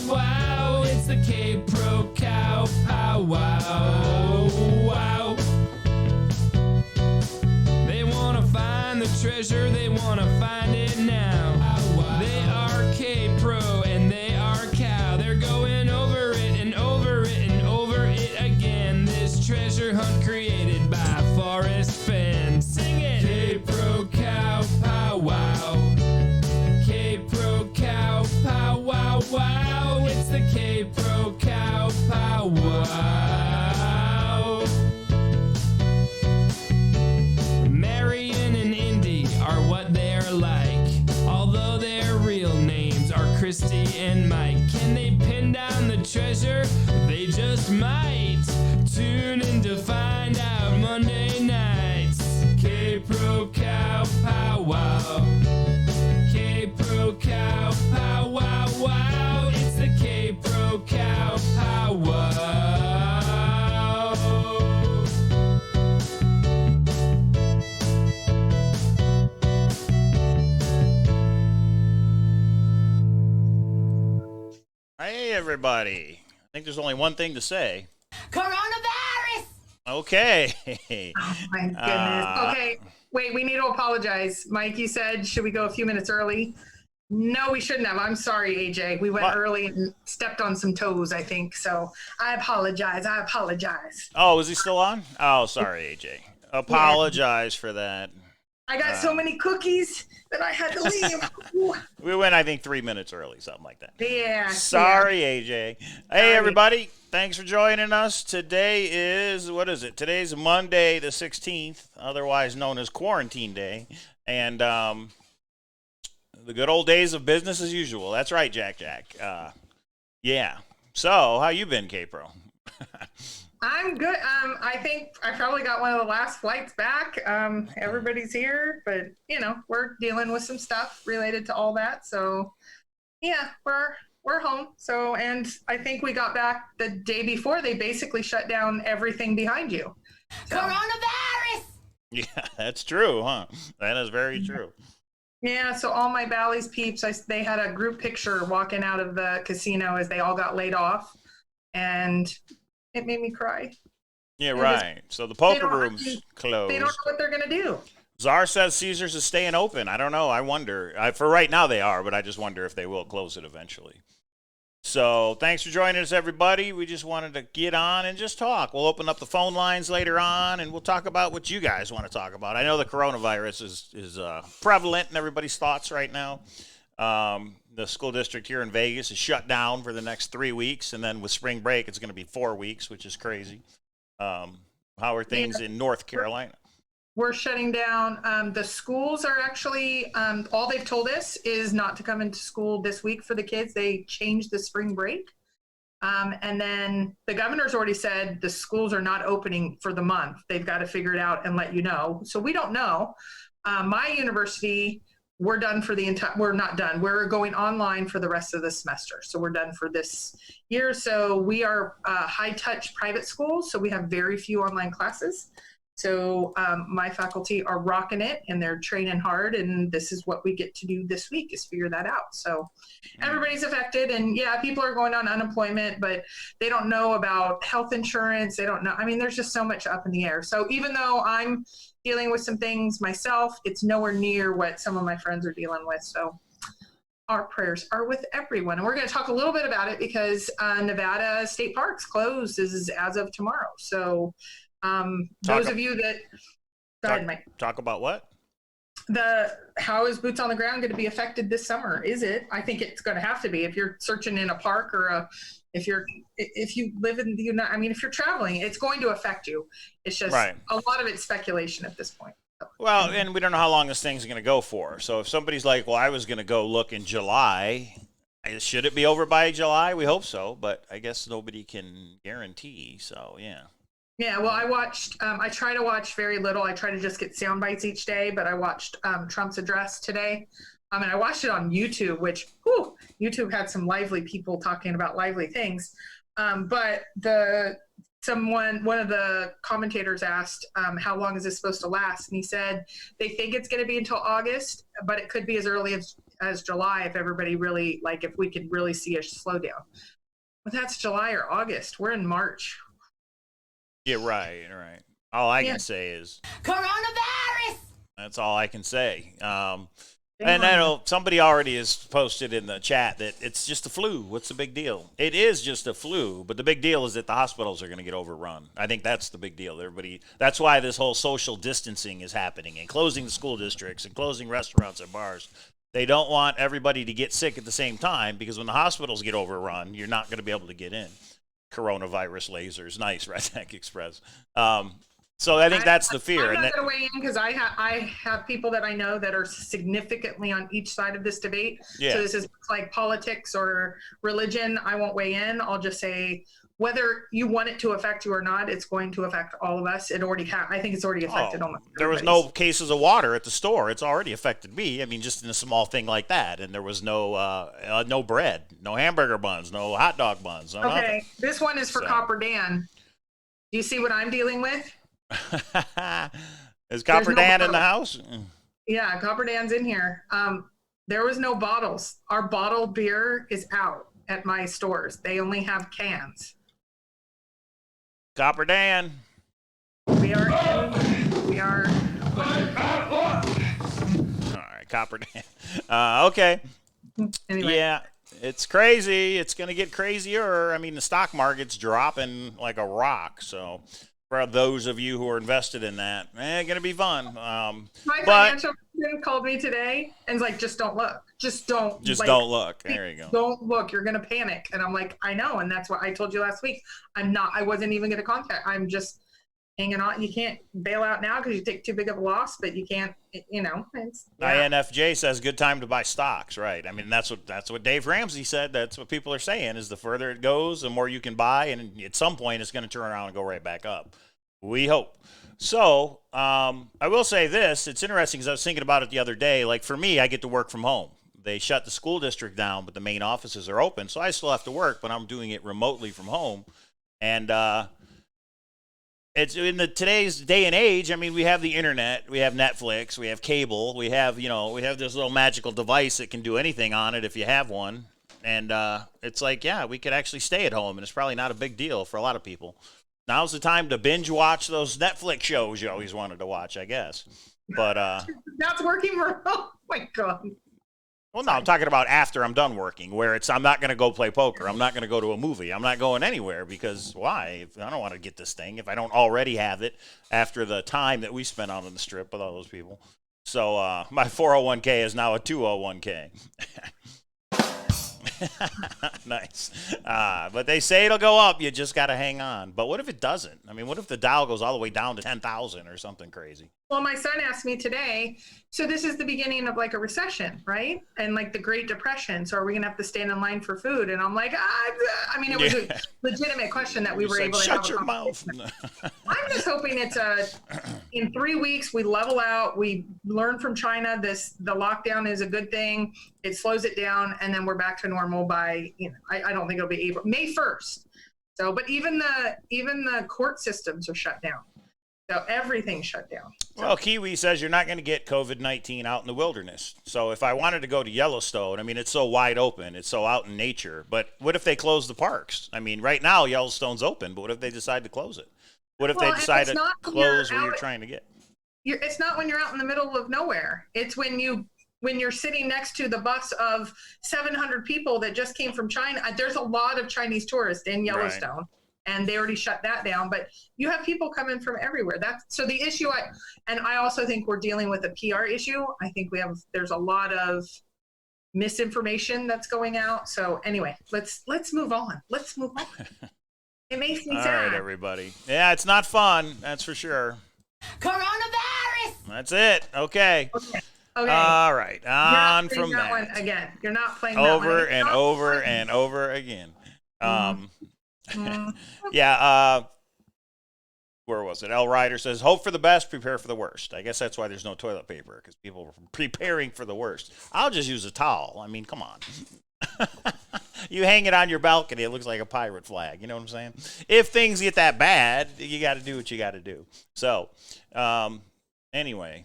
wow. It's the K-Pro Cow Powwow. Wow. They want to find the treasure, they want to find it now. They are K-Pro and they are cow. They're going over it and over it and over it again. This treasure hunt created by Forrest Fenn. Sing it! K-Pro Cow Powwow. K-Pro Cow Powwow. Wow. It's the K-Pro Cow Powwow. Marion and Indy are what they're like, although their real names are Christy and Mike. Can they pin down the treasure? They just might. Tune in to find out Monday nights. K-Pro Cow Powwow. K-Pro Cow Powwow. Wow. It's the K-Pro Cow Powwow. Hey, everybody. I think there's only one thing to say. Coronavirus! Okay. Oh, my goodness. Okay, wait, we need to apologize. Mike, you said, should we go a few minutes early? No, we shouldn't have. I'm sorry, AJ. We went What? early and stepped on some toes, I think. So I apologize. Oh, is he still on? Oh, sorry, AJ. Apologize for that. I got so many cookies that I had to leave. We went, I think, 3 minutes early, something like that. Yeah. Sorry, AJ. Hey, everybody. Thanks for joining us. Today is, what is it? Today's Monday the 16th, otherwise known as Quarantine Day. And the good old days of business as usual. That's right, Jack. Yeah. So, how you been, K-Pro? I'm good. I think I probably got one of the last flights back. Everybody's here, but we're dealing with some stuff related to all that. So yeah, we're home. So, and I think we got back the day before they basically shut down everything behind you. So, Coronavirus! Yeah, that's true, huh? That is very true. yeah. So all my Bally's peeps, they had a group picture walking out of the casino as they all got laid off, and it made me cry. Yeah, right. So the poker room's closed. They don't know what they're going to do. Czar says Caesars is staying open. I don't know. I wonder. For right now they are, but I just wonder if they will close it eventually. So thanks for joining us, everybody. We just wanted to get on and just talk. We'll open up the phone lines later on, and we'll talk about what you guys want to talk about. I know the coronavirus is prevalent in everybody's thoughts right now. The school district here in Vegas is shut down for the next 3 weeks, and then with spring break, it's going to be 4 weeks, which is crazy. How are things in North Carolina? We're shutting down. The schools are actually, all they've told us is not to come into school this week for the kids. They changed the spring break. And then the governor's already said the schools are not opening for the month. They've got to figure it out and let you know. So we don't know. My university, we're done for the entire, we're not done. We're going online for the rest of the semester. So we're done for this year. So we are high touch private schools. So we have very few online classes. So my faculty are rocking it and they're training hard. And this is what we get to do this week is figure that out. So everybody's affected. And yeah, people are going on unemployment, but they don't know about health insurance. They don't know. I mean, there's just so much up in the air. So even though I'm dealing with some things myself, it's nowhere near what some of my friends are dealing with. So our prayers are with everyone. And we're going to talk a little bit about it because Nevada State Parks closes as of tomorrow. So those of you that go ahead, Mike. Talk about what? How is boots on the ground going to be affected this summer? Is it? I think it's going to have to be if you're searching in a park or if you live in the United, I mean, if you're traveling, it's going to affect you. It's just a lot of it's speculation at this point. Well, and we don't know how long this thing's going to go for. So if somebody's like, well, I was going to go look in July, should it be over by July? We hope so, but I guess nobody can guarantee. So, yeah. Yeah, well, I watched, I try to watch very little. I try to just get sound bites each day, but I watched Trump's address today. And I watched it on YouTube, which, YouTube had some lively people talking about lively things. But one of the commentators asked, how long is this supposed to last? And he said, they think it's going to be until August, but it could be as early as as July if everybody really, like, if we could really see a slowdown. But that's July or August. We're in March. Yeah, right. All I can say is Coronavirus! that's all I can say. And I know somebody already has posted in the chat that it's just a flu. What's the big deal? It is just a flu, but the big deal is that the hospitals are going to get overrun. I think that's the big deal. That's why this whole social distancing is happening and closing the school districts and closing restaurants and bars. They don't want everybody to get sick at the same time because when the hospitals get overrun, you're not going to be able to get in. Coronavirus lasers. Nice, Redneck Express. So I think that's the fear. I'm not going to weigh in because I have people that I know that are significantly on each side of this debate. Yeah. So this is like politics or religion. I won't weigh in. I'll just say whether you want it to affect you or not, it's going to affect all of us. It already I think it's already affected almost everybody. There was no cases of water at the store. It's already affected me. I mean, just in a small thing like that. And there was no bread, no hamburger buns, no hot dog buns. No okay. Nothing. This one is for Copper Dan. Do you see what I'm dealing with? Is Copper Dan in the house? Yeah, Copper Dan's in here. There was no bottles. Our bottled beer is out at my stores. They only have cans. Copper Dan. We are. All right, Copper Dan. Okay. Anyway. Yeah, it's crazy. It's going to get crazier. I mean, the stock market's dropping like a rock, so for those of you who are invested in that, going to be fun. My financial person called me today and was like, just don't look. Just don't look. There you go. Don't look. You're going to panic. And I'm like, I know. And that's what I told you last week. I wasn't even going to contact. I'm just hanging on. You can't bail out now because you take too big of a loss, but you can't, INFJ says good time to buy stocks, right? I mean, that's what Dave Ramsey said. That's what people are saying is the further it goes, the more you can buy. And at some point it's going to turn around and go right back up. We hope. So I will say this. It's interesting because I was thinking about it the other day. Like for me, I get to work from home. They shut the school district down, but the main offices are open. So I still have to work, but I'm doing it remotely from home. And it's in today's day and age. I mean, we have the internet, we have Netflix, we have cable, we have this little magical device that can do anything on it if you have one. And it's like, yeah, we could actually stay at home, and it's probably not a big deal for a lot of people. Now's the time to binge watch those Netflix shows you always wanted to watch, I guess. But that's working for. Oh my God. Well, no, I'm talking about after I'm done working, where I'm not going to go play poker. I'm not going to go to a movie. I'm not going anywhere because why? I don't want to get this thing if I don't already have it after the time that we spent out on the strip with all those people. So my 401k is now a 201k. Nice. But they say it'll go up. You just got to hang on. But what if it doesn't? I mean, what if the Dow goes all the way down to 10,000 or something crazy? Well, my son asked me today, so this is the beginning of like a recession, right? And like the Great Depression. So are we going to have to stand in line for food? And I'm like, I mean, it was a legitimate question that we were able to have. Shut your mouth. I'm just hoping in 3 weeks, we level out. We learn from China. The lockdown is a good thing. It slows it down. And then we're back to normal by, I don't think it'll be May 1st. So, but even the court systems are shut down. So everything's shut down. So. Well, Kiwi says you're not going to get COVID-19 out in the wilderness. So if I wanted to go to Yellowstone, I mean, it's so wide open. It's so out in nature. But what if they close the parks? I mean, right now Yellowstone's open, but what if they decide to close it? What if they decide to close where you're trying to get? It's not when you're out in the middle of nowhere. It's when you're sitting next to the bus of 700 people that just came from China. There's a lot of Chinese tourists in Yellowstone. Right. And they already shut that down, but you have people coming from everywhere. So the issue, I also think we're dealing with a PR issue. I think there's a lot of misinformation that's going out. So anyway, let's move on. Let's move on. It makes me sad. All right, everybody. Yeah, it's not fun. That's for sure. Coronavirus. That's it. Okay. Okay. All right. On from that. One again. You're not playing over that and over and over again. Yeah, where was it? L. Ryder says, hope for the best, prepare for the worst. I guess that's why there's no toilet paper, because people were preparing for the worst. I'll just use a towel. I mean, come on. You hang it on your balcony, it looks like a pirate flag. You know what I'm saying? If things get that bad, you got to do what you got to do. So, anyway,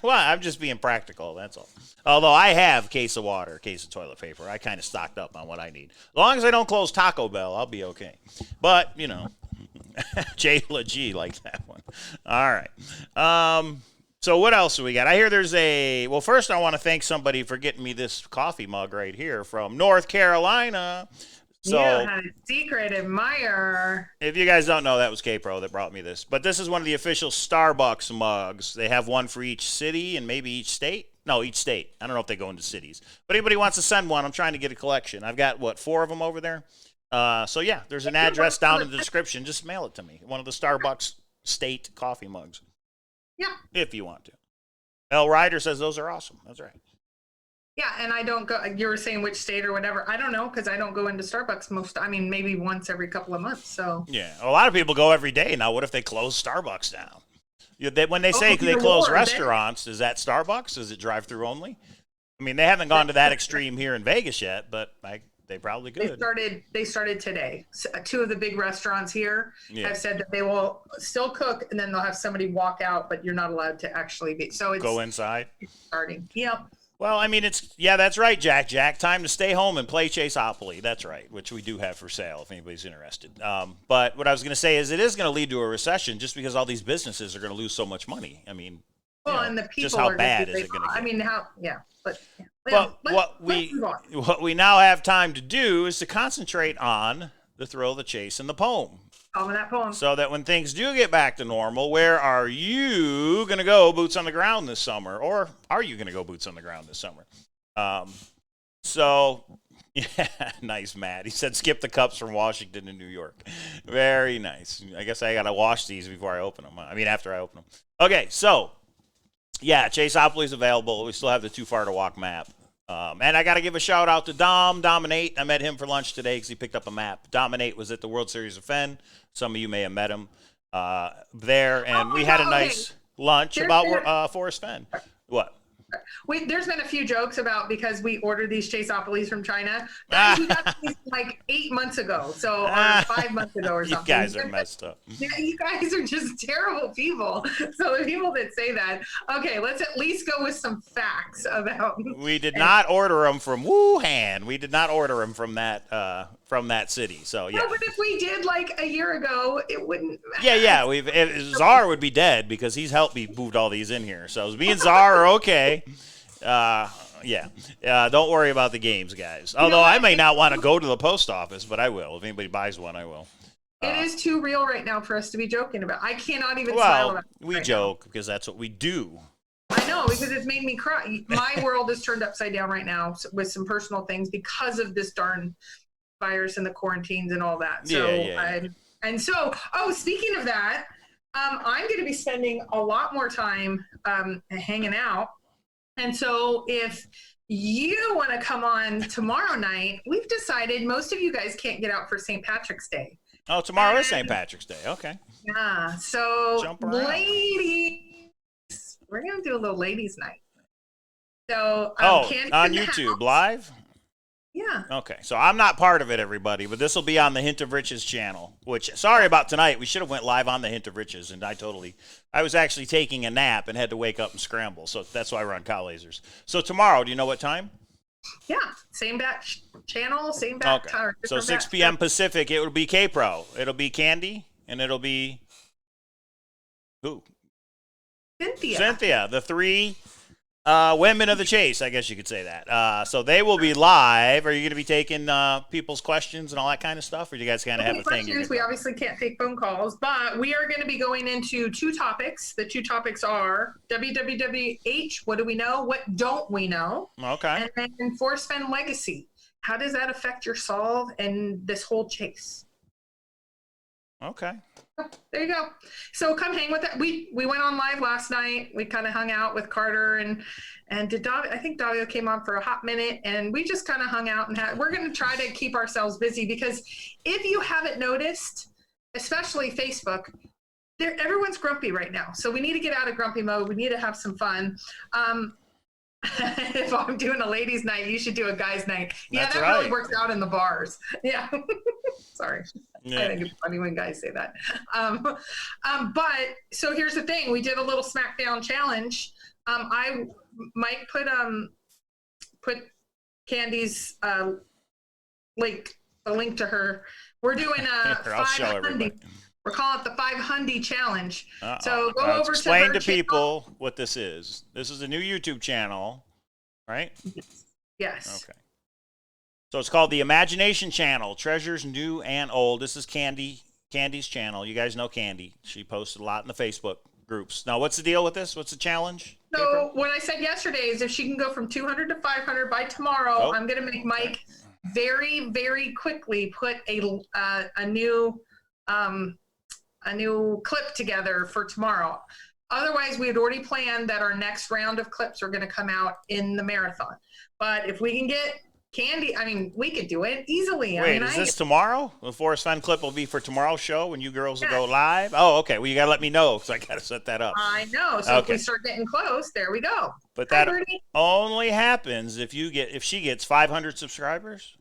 Well, I'm just being practical. That's all. Although I have a case of water, a case of toilet paper. I kind of stocked up on what I need. As long as I don't close Taco Bell, I'll be okay. But, you know, Jayla G like that one. All right. So what else do we got? I hear there's well, first I want to thank somebody for getting me this coffee mug right here from North Carolina. So, you had a secret admirer. if you guys don't know, that was K-Pro that brought me this. But this is one of the official Starbucks mugs. They have one for each city and maybe each state. No, each state. I don't know if they go into cities. But anybody wants to send one, I'm trying to get a collection. I've got, 4 of them over there? So, yeah, there's an address down in the description. Just mail it to me. One of the Starbucks state coffee mugs. Yeah. If you want to. L. Ryder says those are awesome. That's right. Yeah, and I don't go. You were saying which state or whatever. I don't know because I don't go into Starbucks maybe once every couple of months. So Yeah, a lot of people go every day. Now, what if they close Starbucks down? When they say they dear close Lord, restaurants, is that Starbucks? Is it drive-through only? I mean, they haven't gone to that extreme here in Vegas yet, but they probably could. They started today. So, 2 of the big restaurants here Yeah. have said that they will still cook, and then they'll have somebody walk out, but you're not allowed to actually be. So it's Go inside. starting. Yep. Well, I mean, that's right, Jack. Time to stay home and play Chaseopoly. That's right, which we do have for sale if anybody's interested. But what I was going to say is it is going to lead to a recession just because all these businesses are going to lose so much money. I mean, And the people just how are bad is it going to get? I mean, but what we now have time to do is to concentrate on the thrill, the chase, and the poem. that poem. So that when things do get back to normal, where are you going to go boots on the ground this summer? Or are you going to go boots on the ground this summer? Yeah, nice, Matt. He said skip the cups from Washington to New York. Very nice. I guess I got to wash these before I open them. I mean, after I open them. Okay, so, yeah, Chaseopoly is available. We still have the Too Far to Walk map. And I got to give a shout out to Dominate. I met him for lunch today because he picked up a map. Dominate was at the World Series of Fenn. Some of you may have met him there. And we had a nice lunch about Forrest Fenn. What? There's been a few jokes about because we ordered these Chaseopolies from China. Guys, we got these like 8 months ago, or 5 months ago or something. You guys are messed up. Yeah, you guys are just terrible people. So the people that say that, okay, let's at least go with some facts about. We did not order them from Wuhan. We did not order them from that city. So yeah. No, but if we did like a year ago, it wouldn't. Yeah. Czar would be dead because he's helped me moved all these in here. So me and Czar are okay. Don't worry about the games, guys. Although I may not want to go to the post office, but I will. If anybody buys one, I will. It is too real right now for us to be joking about. I cannot even smile about it. We joke because that's what we do. I know, because it's made me cry. My world is turned upside down right now with some personal things because of this darn virus and the quarantines and all that. So, and so, speaking of that, I'm going to be spending a lot more time hanging out. And so if you want to come on tomorrow night, we've decided most of you guys can't get out for St. Patrick's Day. Oh, tomorrow is St. Patrick's Day. Okay. Yeah. So, ladies, we're going to do a little ladies' night. So, on YouTube live? Yeah. Okay, so I'm not part of it, everybody, but this will be on the Hint of Riches channel, which, sorry about tonight, we should have went live on the Hint of Riches, and I was actually taking a nap and had to wake up and scramble, so that's why we're on Cowlazars. So tomorrow, do you know what time? Yeah, same batch channel, same batch time. So 6 p.m. Pacific, it will be K-Pro. It'll be Candy, and it'll be who? Cynthia, the 3 women of the chase, I guess you could say that. So they will be live. Are you going to be taking people's questions and all that kind of stuff? Or do you guys kind of have a thing? We obviously can't take phone calls, but we are going to be going into 2 topics. The 2 topics are WWWH, what do we know? What don't we know? Okay. And then Forrest Fenn legacy. How does that affect your solve and this whole chase? Okay. There you go. So come hang with that. We went on live last night. We kind of hung out with Carter and did I think Davio came on for a hot minute, and we just kind of hung out and we're going to try to keep ourselves busy because if you haven't noticed, especially Facebook, everyone's grumpy right now. So we need to get out of grumpy mode. We need to have some fun. If I'm doing a ladies' night, you should do a guys' night. Yeah, That's that right. really works out in the bars. Yeah. Sorry. Yeah. I think it's funny when guys say that. But so here's the thing. We did a little SmackDown challenge Mike put Candy's link, a link to her. We're doing a Here, I'll show 500. everybody. We're calling it the 500 challenge. Uh-oh. So go Now, over explain to to her channel. people what this is. This is a new YouTube channel, right? Yes. Okay. So it's called the Imagination Channel, Treasures New and Old. This is Candy's channel. You guys know Candy. She posted a lot in the Facebook groups. Now, what's the deal with this? What's the challenge? So what I said yesterday is if she can go from 200 to 500 by tomorrow, I'm going to make Mike very, very quickly put a new clip together for tomorrow. Otherwise, we had already planned that our next round of clips are going to come out in the marathon. But if we can get Candy, I mean, we could do it easily. Wait, is this tomorrow? The Forrest Fenn clip will be for tomorrow's show when you girls will go live? Oh, okay. Well, you got to let me know because I got to set that up. I know. So if we start getting close, there we go. But that only happens if she gets 500 subscribers.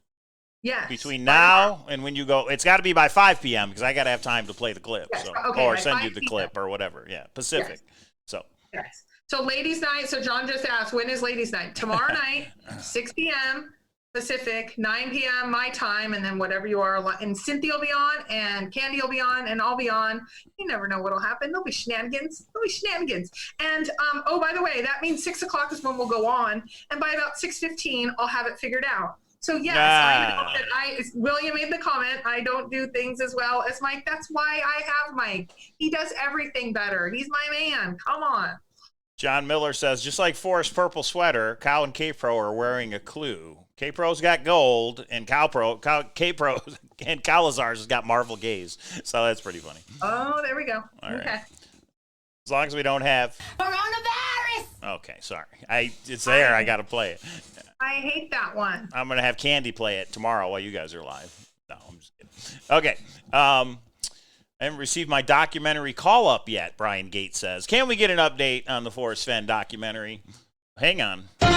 Yes. Between now and when you go, it's got to be by 5 p.m. because I got to have time to play the clip. Yes. So, Okay, or by send 5 you the p.m. clip or whatever. Yeah, Pacific. Yes. So. Yes. So ladies' night. So John just asked, when is ladies' night? Tomorrow night, 6 p.m. Pacific, 9 p.m. my time, and then whatever you are. And Cynthia will be on, and Candy will be on, and I'll be on. You never know what'll happen. There'll be shenanigans. And oh, by the way, that means 6 o'clock is when we'll go on, and by about 6:15, I'll have it figured out. So yes, I know that William made the comment, I don't do things as well as Mike. That's why I have Mike. He does everything better. He's my man. Come on. John Miller says, just like Forrest's purple sweater, Cow and K-Pro are wearing a clue. K-Pro's got gold, and K-Pro and Cowlazars has got Marvel Gaze. So that's pretty funny. Oh, there we go. All okay. Right. As long as we don't have... Coronavirus! Okay, sorry. It's there. I got to play it. I hate that one. I'm going to have Candy play it tomorrow while you guys are live. No, I'm just kidding. Okay. I haven't received my documentary call-up yet, Brian Gates says. Can we get an update on the Forrest Fenn documentary? Hang on. I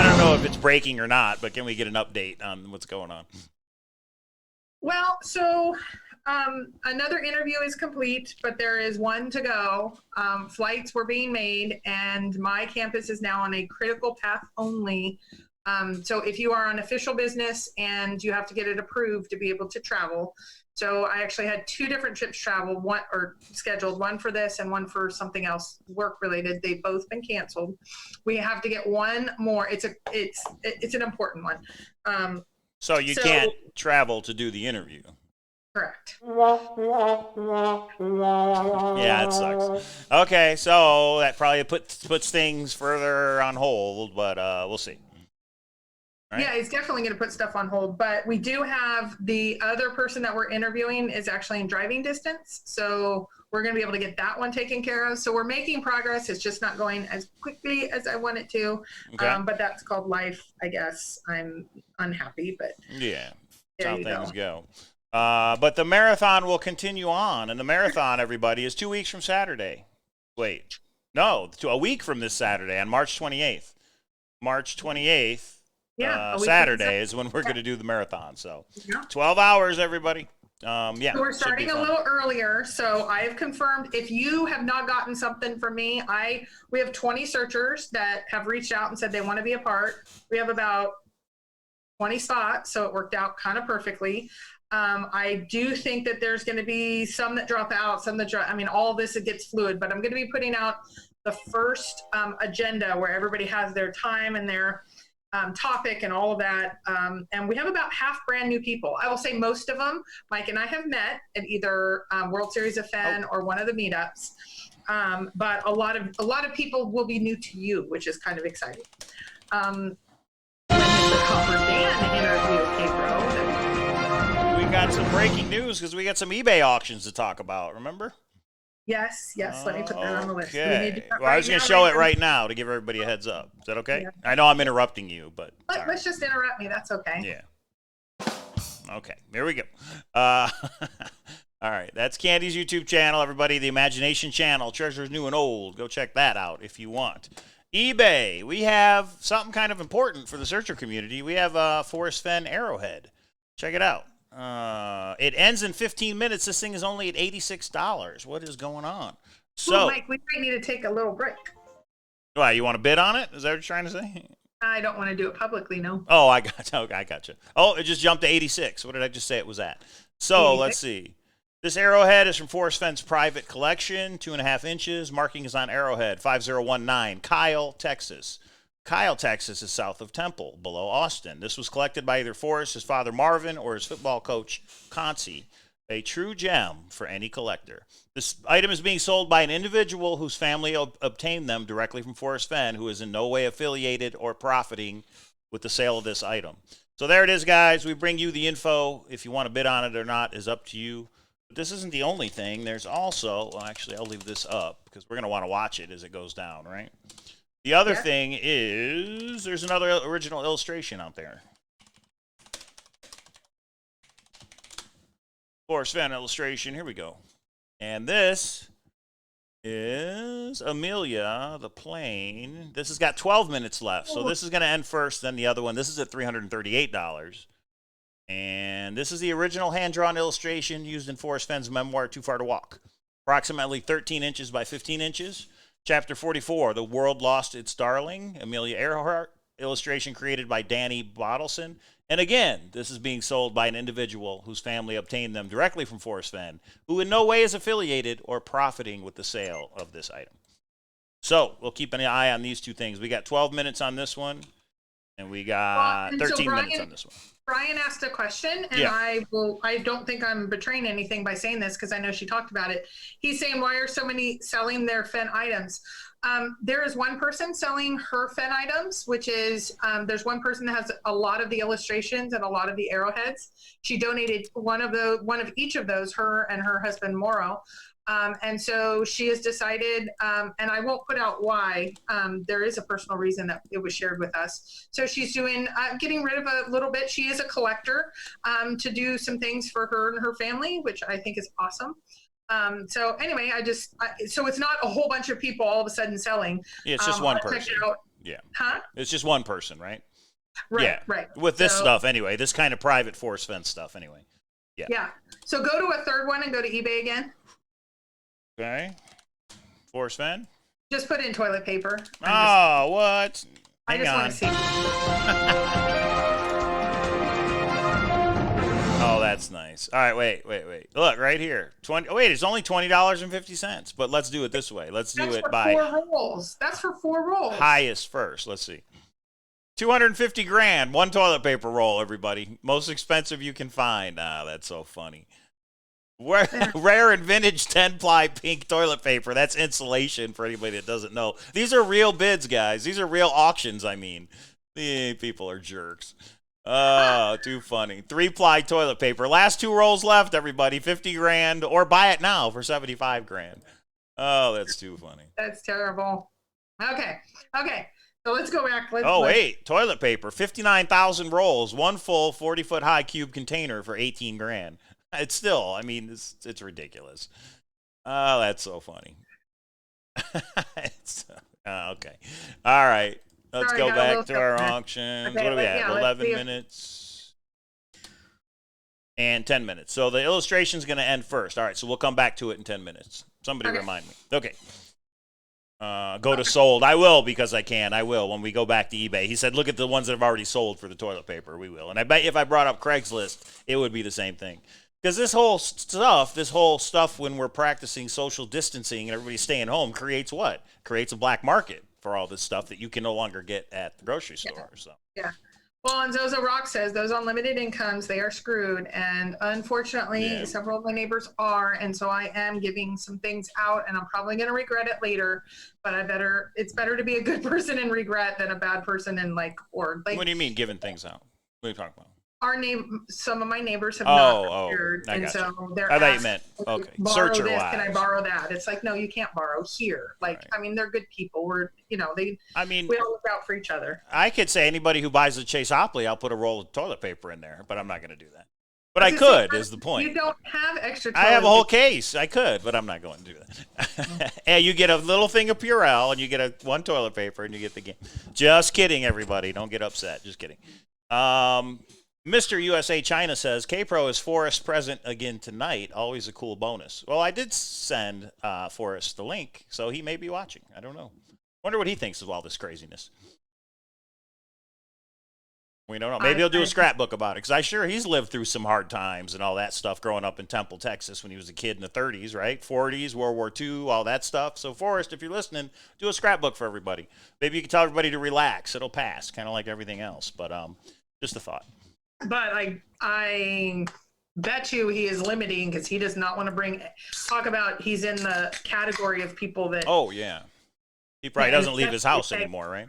don't know if it's breaking or not, but can we get an update on what's going on? Well, so another interview is complete, but there is one to go. Flights were being made, and my campus is now on a critical path only. So if you are on official business and you have to get it approved to be able to travel. So I actually had 2 different trips scheduled, one for this and one for something else work related. They've both been canceled. We have to get one more. It's an important one. So you can't travel to do the interview. Correct. Yeah, it sucks. Okay, so that probably puts things further on hold, but we'll see. Right. Yeah, it's definitely going to put stuff on hold, but we do have the other person that we're interviewing is actually in driving distance. So we're going to be able to get that one taken care of. So we're making progress. It's just not going as quickly as I want it to. Okay. But that's called life, I guess. I'm unhappy, but yeah, that's how things go. But the marathon will continue on, and the marathon, everybody, is 2 weeks from Saturday. Wait, no, a week from this Saturday on March 28th. March 28th. Yeah, Saturday is when we're going to do the marathon. So 12 hours, everybody. So we're starting a little earlier. So I have confirmed if you have not gotten something from me, we have 20 searchers that have reached out and said they want to be a part. We have about 20 spots. So it worked out kind of perfectly. I do think that there's going to be some that drop out, some that drop. I mean, all this, it gets fluid, but I'm going to be putting out the first agenda where everybody has their time and their topic and all of that. And we have about half brand new people. I will say most of them, Mike and I have met at either World Series of Fenn or one of the meetups. But a lot of people will be new to you, which is kind of exciting. When is the Copper Dan interview, K-Bro? We got some breaking news because we got some eBay auctions to talk about, remember? Yes. Let me put that on the list. Okay. Well, I was going to show it right now to give everybody a heads up. Is that okay? Yeah. I know I'm interrupting you, but let's just interrupt me. That's okay. Yeah. Okay. Here we go. All right. That's Candy's YouTube channel, everybody. The Imagination channel, Treasures New and Old. Go check that out if you want. eBay. We have something kind of important for the searcher community. We have a Forrest Fenn arrowhead. Check it out. It ends in 15 minutes. This thing is only at $86. What is going on? So, Mike, we might need to take a little break. Why, you want to bid on it? Is that what you're trying to say? I don't want to do it publicly, no. Oh, I got you. Oh, it just jumped to 86. What did I just say it was at? So 86? let's see. This arrowhead is from Forrest Fenn's private collection, 2.5 inches. Marking is on arrowhead, 5019, Kyle, Texas. Kyle, Texas is south of Temple, below Austin. This was collected by either Forrest, his father Marvin, or his football coach Concy. A true gem for any collector. This item is being sold by an individual whose family obtained them directly from Forrest Fenn, who is in no way affiliated or profiting with the sale of this item. So there it is, guys. We bring you the info. If you want to bid on it or not is up to you. But this isn't the only thing. There's also, well, actually, I'll leave this up because we're going to want to watch it as it goes down, right? The other thing is there's another original illustration out there. Forrest Fenn illustration. Here we go. And this is Amelia, the plane. This has got 12 minutes left. So this is going to end first, then the other one. This is at $338. And this is the original hand-drawn illustration used in Forrest Fenn's memoir, Too Far to Walk. Approximately 13 inches by 15 inches. Chapter 44, The World Lost Its Darling. Amelia Earhart. Illustration created by Danny Bottleson. And again, this is being sold by an individual whose family obtained them directly from Forrest Fenn, who in no way is affiliated or profiting with the sale of this item. So we'll keep an eye on these two things. We got 12 minutes on this one, and we got 13 minutes on this one. Brian asked a question, and I don't think I'm betraying anything by saying this because I know she talked about it. He's saying, why are so many selling their Fenn items? There is one person selling her Fenn items, which is there's one person that has a lot of the illustrations and a lot of the arrowheads. She donated one of each of those, her and her husband Morrow. And so she has decided, and I won't put out why, there is a personal reason that it was shared with us. So she's doing, getting rid of a little bit. She is a collector to do some things for her and her family, which I think is awesome. So anyway, so it's not a whole bunch of people all of a sudden selling. Yeah, it's just one person. Yeah. Huh? It's just one person, right? Right, yeah. right. With this stuff anyway, this kind of private Forrest Fenn stuff anyway. Yeah. Yeah. So go to a third one and go to eBay again. Okay. Forrest Fenn? Just put in toilet paper. What? I just want to see. Oh, that's nice. All right, wait. Look, right here. It's only $20.50, but let's do it this way. Let's do it by 4 rolls. That's for 4 rolls. Highest first. Let's see. $250,000, one toilet paper roll, everybody. Most expensive you can find. That's so funny. Rare and vintage 10-ply pink toilet paper. That's insulation for anybody that doesn't know. These are real bids, guys. These are real auctions, I mean. People are jerks. Oh, too funny. 3-ply toilet paper. Last 2 rolls left, everybody. $50,000, or buy it now for $75,000. Oh, that's too funny. That's terrible. Okay. So let's go back. Wait. Toilet paper. 59,000 rolls. One full 40-foot high cube container for $18,000. It's still, I mean, it's ridiculous. Oh, that's so funny. Okay. All right. Let's go back to our auctions. Okay, what do we have? 11 minutes and 10 minutes. So the illustration's going to end first. All right, so we'll come back to it in 10 minutes. Somebody remind me. Okay. Go to sold. I will because I can. I will when we go back to eBay. He said, look at the ones that have already sold for the toilet paper. We will. And I bet if I brought up Craigslist, it would be the same thing. Because this whole stuff when we're practicing social distancing and everybody's staying home creates what? Creates a black market for all this stuff that you can no longer get at the grocery store. So. Yeah. Well, and Zozo Rock says those on limited incomes, they are screwed. And unfortunately, several of my neighbors are. And so I am giving some things out, and I'm probably going to regret it later. But it's better to be a good person and regret than a bad person and What do you mean giving things out? What are you talking about? Some of my neighbors have not appeared, and so they're I thought you meant searcher this, wise. Can I borrow that? It's like, no, you can't borrow here. Right. I mean, they're good people. We all look out for each other. I could say anybody who buys a Chaseopoly, I'll put a roll of toilet paper in there, but I'm not going to do that. But I could, is the point. You don't have extra toilet I have a whole case. I could, but I'm not going to do that. And you get a little thing of Purell, and you get one toilet paper, and you get the game. Just kidding, everybody. Don't get upset. Just kidding. Mr. USA China says, K-Pro is Forrest present again tonight. Always a cool bonus. Well, I did send Forrest the link, so he may be watching. I don't know. Wonder what he thinks of all this craziness. We don't know. Maybe he'll do a scrapbook about it, because I'm sure he's lived through some hard times and all that stuff growing up in Temple, Texas when he was a kid in the 30s, right? 40s, World War II, all that stuff. So, Forrest, if you're listening, do a scrapbook for everybody. Maybe you can tell everybody to relax. It'll pass, kind of like everything else. But just a thought. But I bet you he is limiting because he does not want to talk about he's in the category of people that. Oh, yeah. He probably doesn't leave his house anymore, right?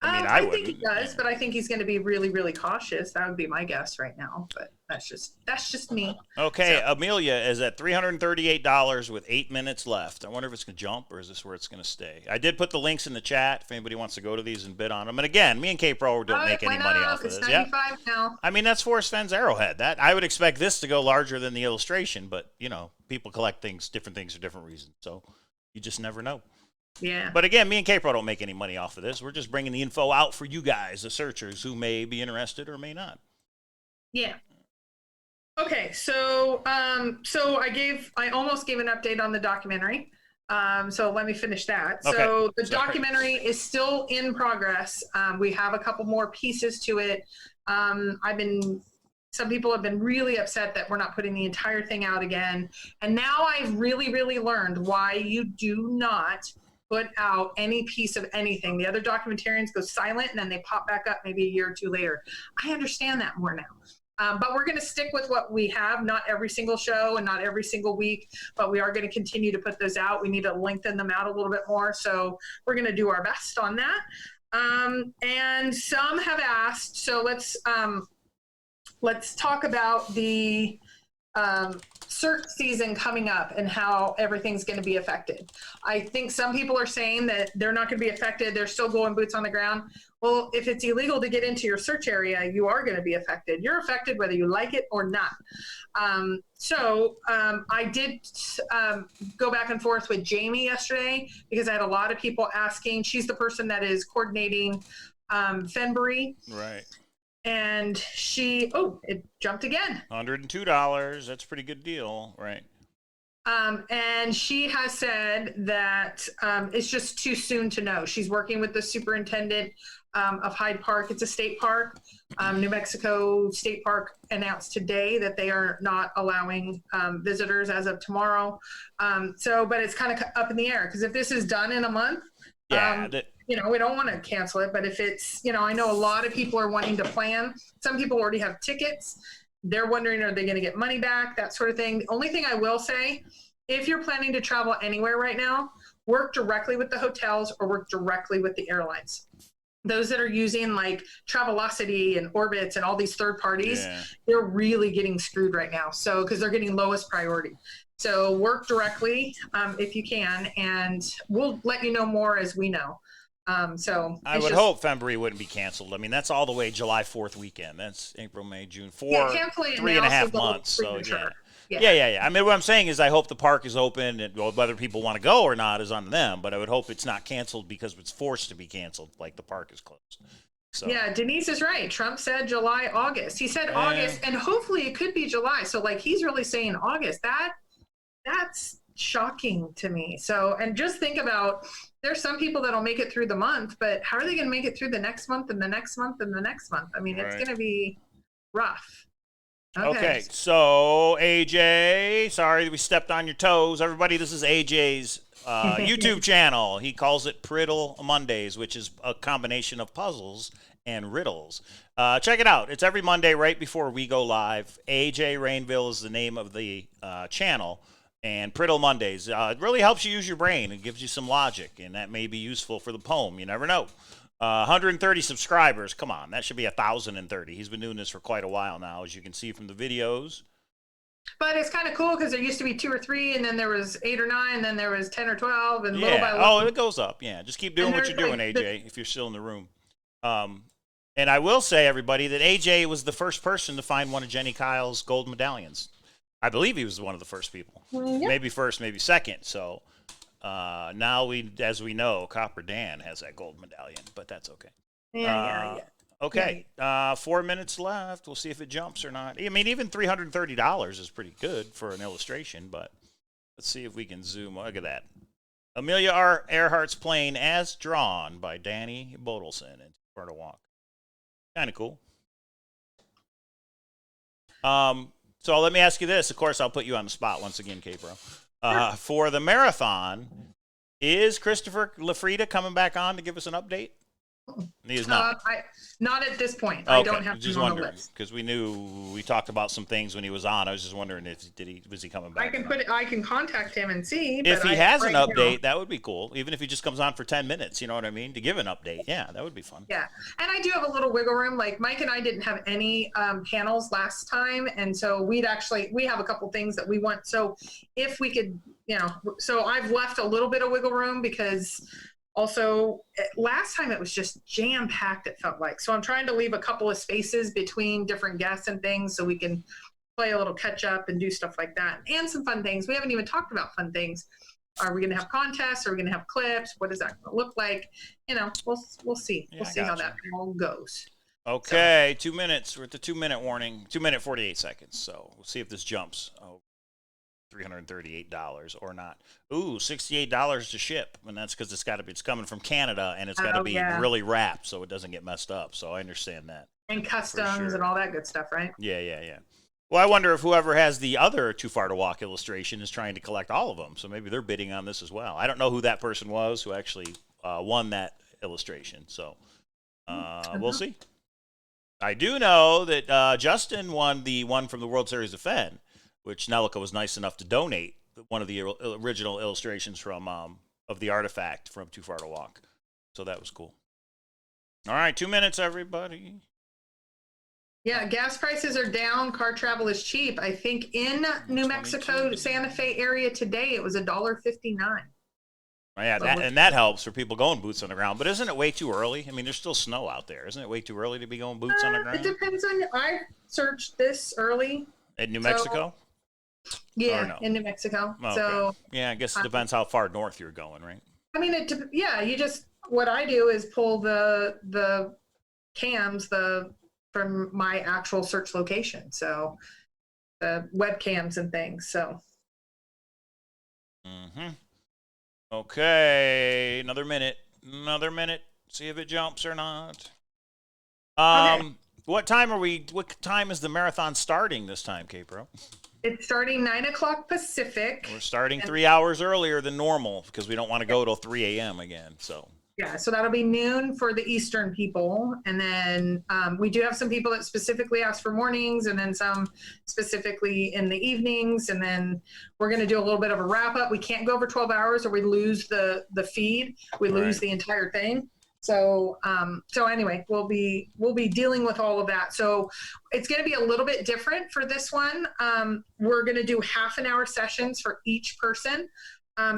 I mean, I think he does, but I think he's going to be really, really cautious. That would be my guess right now, but that's just me. Okay, so. Amelia is at $338 with 8 minutes left. I wonder if it's going to jump or is this where it's going to stay? I did put the links in the chat if anybody wants to go to these and bid on them. And again, me and K-Pro don't make any money off of this. It's 95 now. I mean, that's Forrest Fenn's Arrowhead. That I would expect this to go larger than the illustration, but you know, people collect different things for different reasons. So you just never know. Yeah. But again, me and K-Pro don't make any money off of this. We're just bringing the info out for you guys, the searchers who may be interested or may not. Yeah. Okay, so I almost gave an update on the documentary. So let me finish that. Okay. So the documentary is still in progress. We have a couple more pieces to it. Some people have been really upset that we're not putting the entire thing out again. And now I've really, really learned why you do not put out any piece of anything. The other documentarians go silent and then they pop back up maybe a year or two later. I understand that more now. But we're going to stick with what we have, not every single show and not every single week, but we are going to continue to put those out. We need to lengthen them out a little bit more. So we're going to do our best on that. And some have asked, so let's talk about the cert season coming up and how everything's going to be affected. I think some people are saying that they're not going to be affected. They're still going boots on the ground. Well, if it's illegal to get into your search area, you are going to be affected. You're affected whether you like it or not. I did go back and forth with Jamie yesterday because I had a lot of people asking. She's the person that is coordinating Fenbury. Right. And it jumped again. $102. That's a pretty good deal, right? And she has said that it's just too soon to know. She's working with the superintendent of Hyde Park. It's a state park. New Mexico State Park announced today that they are not allowing visitors as of tomorrow. But it's kind of up in the air because if this is done in a month, we don't want to cancel it, but if it's, I know a lot of people are wanting to plan. Some people already have tickets. They're wondering, are they going to get money back? That sort of thing. The only thing I will say, if you're planning to travel anywhere right now, work directly with the hotels or work directly with the airlines. Those that are using like Travelocity and Orbitz and all these third parties, they're really getting screwed right now. So, because they're getting lowest priority. So work directly if you can, and we'll let you know more as we know. I would hope Fenbury wouldn't be canceled. I mean, that's all the way July 4th weekend. That's April, May, June, 3.5 months. So yeah. I mean, what I'm saying is I hope the park is open, and whether people want to go or not is on them. But I would hope it's not canceled because it's forced to be canceled, like the park is closed. So. Yeah, Denise is right. Trump said July, August. He said August, and hopefully it could be July. So like he's really saying August. That's shocking to me. So, and just think about, there's some people that'll make it through the month, but how are they going to make it through the next month and the next month and the next month? I mean, it's going to be rough. Okay, so AJ, sorry we stepped on your toes. Everybody, this is AJ's YouTube channel. He calls it Priddle Mondays, which is a combination of puzzles and riddles. Check it out. It's every Monday right before we go live. AJ Rainville is the name of the channel. And Priddle Mondays. It really helps you use your brain. It gives you some logic, and that may be useful for the poem. You never know. 130 subscribers. Come on, that should be 1,030. He's been doing this for quite a while now, as you can see from the videos. But it's kind of cool because there used to be 2 or 3, and then there was 8 or 9, and then there was 10 or 12, and little by little. Oh, it goes up. Yeah, just keep doing what you're doing, AJ, if you're still in the room. And I will say, everybody, that AJ was the first person to find one of Jenny Kyle's gold medallions. I believe he was one of the first people. Yeah. Maybe first, maybe second. So now as we know, Copper Dan has that gold medallion, but that's okay. Yeah. Okay, 4 minutes left. We'll see if it jumps or not. I mean, even $330 is pretty good for an illustration, but let's see if we can zoom. Look at that. Amelia Earhart's plane as drawn by Danny Bodelson in Florida Walk. Kind of cool. So let me ask you this. Of course, I'll put you on the spot once again, K-Bro. For the marathon, is Christopher Lafrida coming back on to give us an update? He is not. Not at this point. Okay. I don't have just him on the wondering list. because we talked about some things when he was on. I was just wondering if was he coming back? I can contact him and see. If but he has an right update, now, that would be cool. Even if he just comes on for 10 minutes, you know what I mean, to give an update. Yeah, that would be fun. Yeah, and I do have a little wiggle room. Like Mike and I didn't have any panels last time, and so we have a couple things that we want. So if we could, so I've left a little bit of wiggle room because. Also, last time it was just jam-packed, it felt like. So I'm trying to leave a couple of spaces between different guests and things so we can play a little catch-up and do stuff like that. And some fun things. We haven't even talked about fun things. Are we going to have contests? Are we going to have clips? What is that going to look like? We'll see. Yeah, we'll see how that all goes. Okay, 2 minutes. We're at the 2 minute warning. 2 minute 48 seconds. So we'll see if this jumps. $338 or not. Ooh, $68 to ship, and that's because it's coming from Canada and it's got to be really wrapped so it doesn't get messed up. So I understand that. And customs and all that good stuff, right? Yeah. Well, I wonder if whoever has the other Too Far to Walk illustration is trying to collect all of them. So maybe they're bidding on this as well. I don't know who that person was who actually won that illustration. So we'll see. I do know that Justin won the one from the World Series of Fenn, which Nelica was nice enough to donate one of the original illustrations from of the artifact from Too Far to Walk. So that was cool. All right, 2 minutes, everybody. Yeah, gas prices are down. Car travel is cheap. I think in New Mexico, Santa Fe area today, it was $1.59. Yeah, that helps for people going boots on the ground. But isn't it way too early? I mean, there's still snow out there. Isn't it way too early to be going boots on the ground? It depends on. I searched this early. In New Mexico? Yeah, no? in New Mexico. Okay. So yeah, I guess it depends how far north you're going, right? I mean, you just what I do is pull the cams from my actual search location. So the webcams and things. So. Okay, another minute. See if it jumps or not. Okay. What time is the marathon starting this time, K-Pro? It's starting 9 o'clock Pacific. We're starting 3 hours earlier than normal because we don't want to go till 3 a.m. again. So yeah, so that'll be noon for the Eastern people. And then we do have some people that specifically ask for mornings and then some specifically in the evenings. And then we're going to do a little bit of a wrap up. We can't go over 12 hours or we lose the feed. We lose the entire thing. So anyway, we'll be dealing with all of that. So it's going to be a little bit different for this one. We're going to do half-an-hour sessions for each person,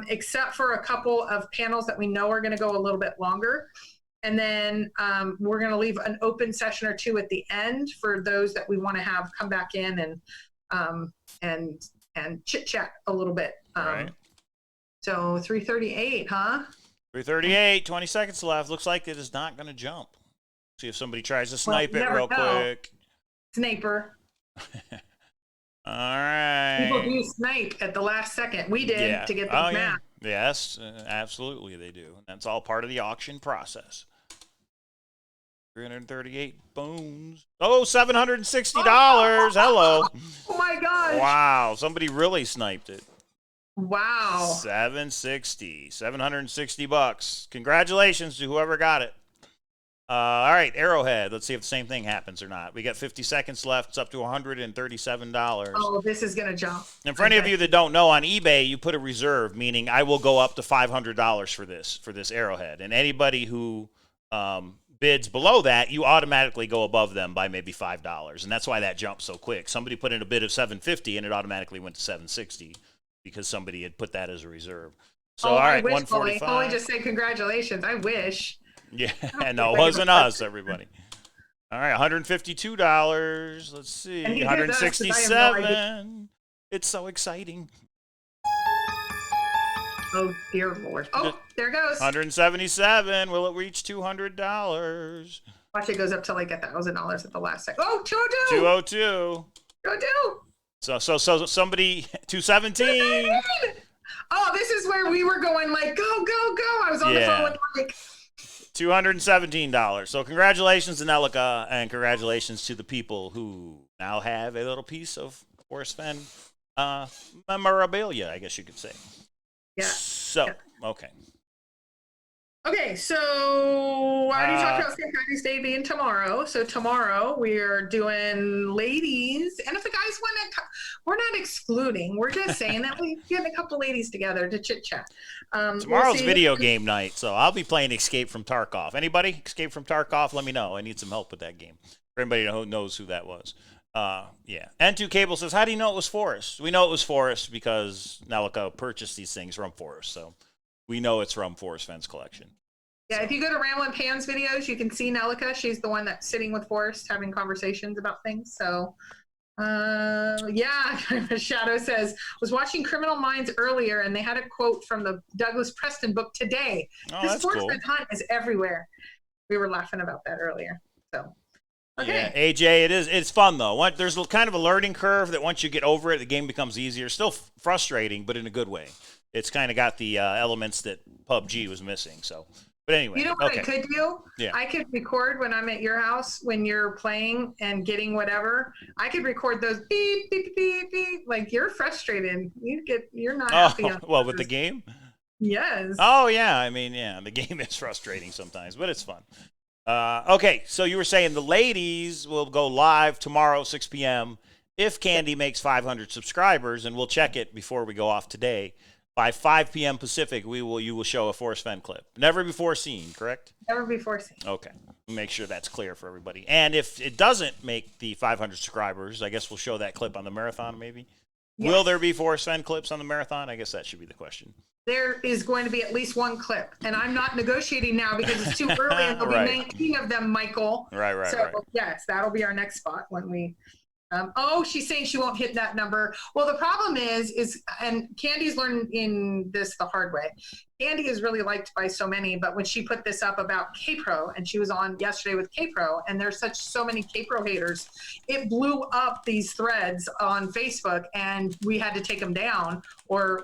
except for a couple of panels that we know are going to go a little bit longer. And then we're going to leave an open session or two at the end for those that we want to have come back in and chit chat a little bit. Right. So 3:38, huh? 3:38, 20 seconds left. Looks like it is not going to jump. See if somebody tries to snipe it real quick. Sniper. All right. People do snipe at the last second. We did to get the map. Yeah. Yes, absolutely they do. That's all part of the auction process. 338 bones. Oh, $760. Hello. Oh my gosh. Wow, somebody really sniped it. Wow. 760 bucks. Congratulations to whoever got it. All right, Arrowhead. Let's see if the same thing happens or not. We got 50 seconds left. It's up to $137. Oh, this is going to jump. And for any of you that don't know, on eBay, you put a reserve, meaning I will go up to $500 for this Arrowhead. And anybody who bids below that, you automatically go above them by maybe $5. And that's why that jumped so quick. Somebody put in a bid of $750, and it automatically went to $760. Because somebody had put that as a reserve. So, all right, 145. Only just say congratulations. I wish. Yeah, no, it wasn't us, everybody. All right, $152. Let's see, $167. It's so exciting. Oh, dear Lord. Oh, there it goes. $177. Will it reach $200? Watch, it goes up to like $1,000 at the last second. Oh, 202. 202. 202. So somebody 217. Oh, this is where we were going like, go, go, go. I was on the phone with like $217. So congratulations to Nelica, and congratulations to the people who now have a little piece of Forrest Fenn memorabilia, I guess you could say. Yeah. So, okay. Okay, so I already talked about St. Patty's Day being tomorrow. So tomorrow we are doing ladies, and if the guys want to, we're not excluding. We're just saying that we get a couple ladies together to chit chat. Tomorrow's video game night, so I'll be playing Escape from Tarkov. Anybody Escape from Tarkov? Let me know. I need some help with that game. For anybody who knows who that was. Yeah. N2 Cable says, how do you know it was Forrest? We know it was Forrest because Nelica purchased these things from Forrest, so we know it's from Forrest Fenn's collection. Yeah, if you go to Ramblin' Pam's videos, you can see Nelica. She's the one that's sitting with Forrest having conversations about things. So, yeah, Shadow says, was watching Criminal Minds earlier, and they had a quote from the Douglas Preston book today. Oh, that's Forrest cool. Fenn Hunt is everywhere. We were laughing about that earlier. So, okay. Yeah, AJ, it's fun though. There's kind of a learning curve that once you get over it, the game becomes easier. Still frustrating, but in a good way. It's kind of got the elements that PUBG was missing. So, but anyway, you know what I could do? Yeah. I could record when I'm at your house when you're playing and getting whatever. I could record those beep beep beep beep. Like you're frustrated. You're not happy. Well, with the game. Yes. Oh yeah, I mean the game is frustrating sometimes, but it's fun. Okay, so you were saying the ladies will go live tomorrow, 6 p.m. if Candy makes 500 subscribers, and we'll check it before we go off today. By 5 p.m. Pacific, you will show a Forrest Fenn clip. Never before seen, correct? Never before seen. Okay. Make sure that's clear for everybody. And if it doesn't make the 500 subscribers, I guess we'll show that clip on the marathon maybe. Yes. Will there be Forrest Fenn clips on the marathon? I guess that should be the question. There is going to be at least one clip. And I'm not negotiating now because it's too early and there'll be 19 of them, Michael. Right. So, yes, that'll be our next spot when we... she's saying she won't hit that number. Well, the problem is, and Candy's learned in this the hard way. Candy is really liked by so many, but when she put this up about K-Pro, and she was on yesterday with K-Pro, and there's so many K-Pro haters, it blew up these threads on Facebook, and we had to take them down, or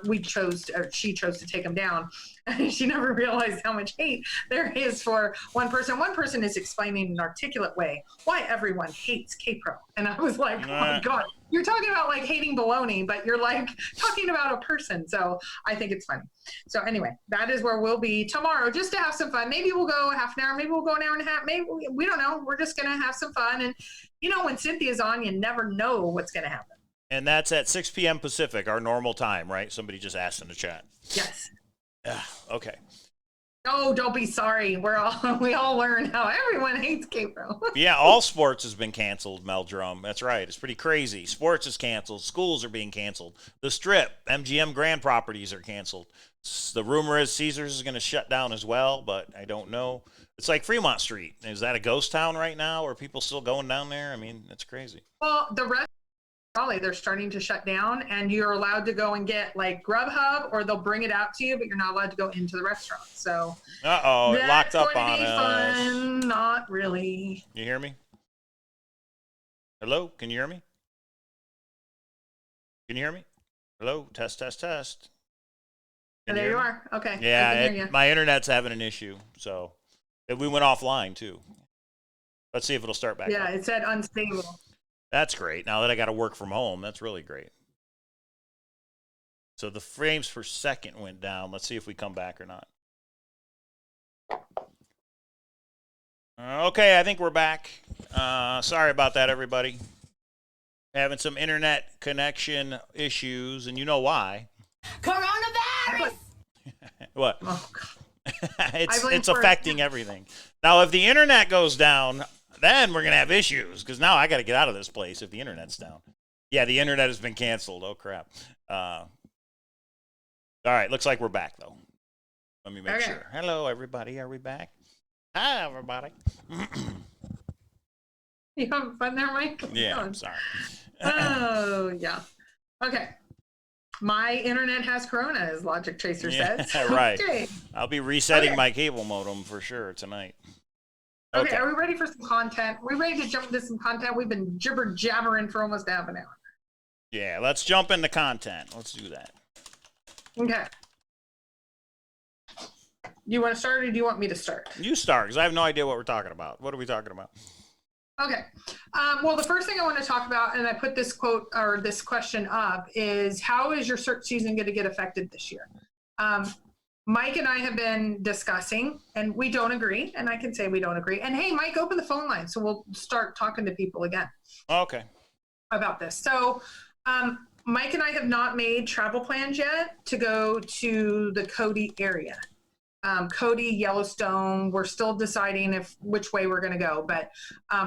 she chose to take them down. She never realized how much hate there is for one person. One person is explaining in an articulate way why everyone hates K-Pro. And I was like, oh my God, you're talking about like hating baloney, but you're like talking about a person. So I think it's funny. So anyway, that is where we'll be tomorrow, just to have some fun. Maybe we'll go half an hour, maybe we'll go an hour and a half, maybe we don't know. We're just going to have some fun. And when Cynthia's on, you never know what's going to happen. And that's at 6 p.m. Pacific, our normal time, right? Somebody just asked in the chat. Yes. Okay. Oh, don't be sorry. We all learn how everyone hates K-Pro. Yeah, all sports has been canceled, Meldrum. That's right. It's pretty crazy. Sports is canceled. Schools are being canceled. The Strip, MGM Grand properties are canceled. The rumor is Caesars is going to shut down as well, but I don't know. It's like Fremont Street. Is that a ghost town right now? Are people still going down there? I mean, it's crazy. Well, the rest Raleigh, they're starting to shut down, and you're allowed to go and get like Grubhub, or they'll bring it out to you, but you're not allowed to go into the restaurant. So it locked up on us. Fun. Not really. You hear me? Hello, can you hear me? Can you hear me? Hello, test. There you are. Okay. Yeah, my internet's having an issue, so we went offline too. Let's see if it'll start back. Yeah, up. It said unstable. That's great. Now that I got to work from home, that's really great. So the frames per second went down. Let's see if we come back or not. Okay, I think we're back. Sorry about that, everybody. Having some internet connection issues, and you know why. Coronavirus! What? Oh, God. It's affecting everything. Now, if the internet goes down, then we're going to have issues, because now I got to get out of this place if the internet's down. Yeah, the internet has been canceled. Oh, crap. All right, looks like we're back, though. Let me make sure. Hello, everybody. Are we back? Hi, everybody. You having fun there, Mike? Yeah, I'm sorry. Oh, yeah. Okay. My internet has corona, as Logic Tracer says. Right. Okay. I'll be resetting my cable modem for sure tonight. Okay, are we ready for some content? Are we ready to jump into some content? We've been jibber jabbering for almost half an hour. Yeah, let's jump into content. Let's do that. Okay. You want to start or do you want me to start? You start, because I have no idea what we're talking about. What are we talking about? Okay. Well, the first thing I want to talk about, and I put this quote or this question up, is how is your search season going to get affected this year? Mike and I have been discussing, and we don't agree, and I can say we don't agree. And hey, Mike, open the phone line so we'll start talking to people again. Okay. About this. So Mike and I have not made travel plans yet to go to the Cody area. Cody, Yellowstone, we're still deciding which way we're going to go, but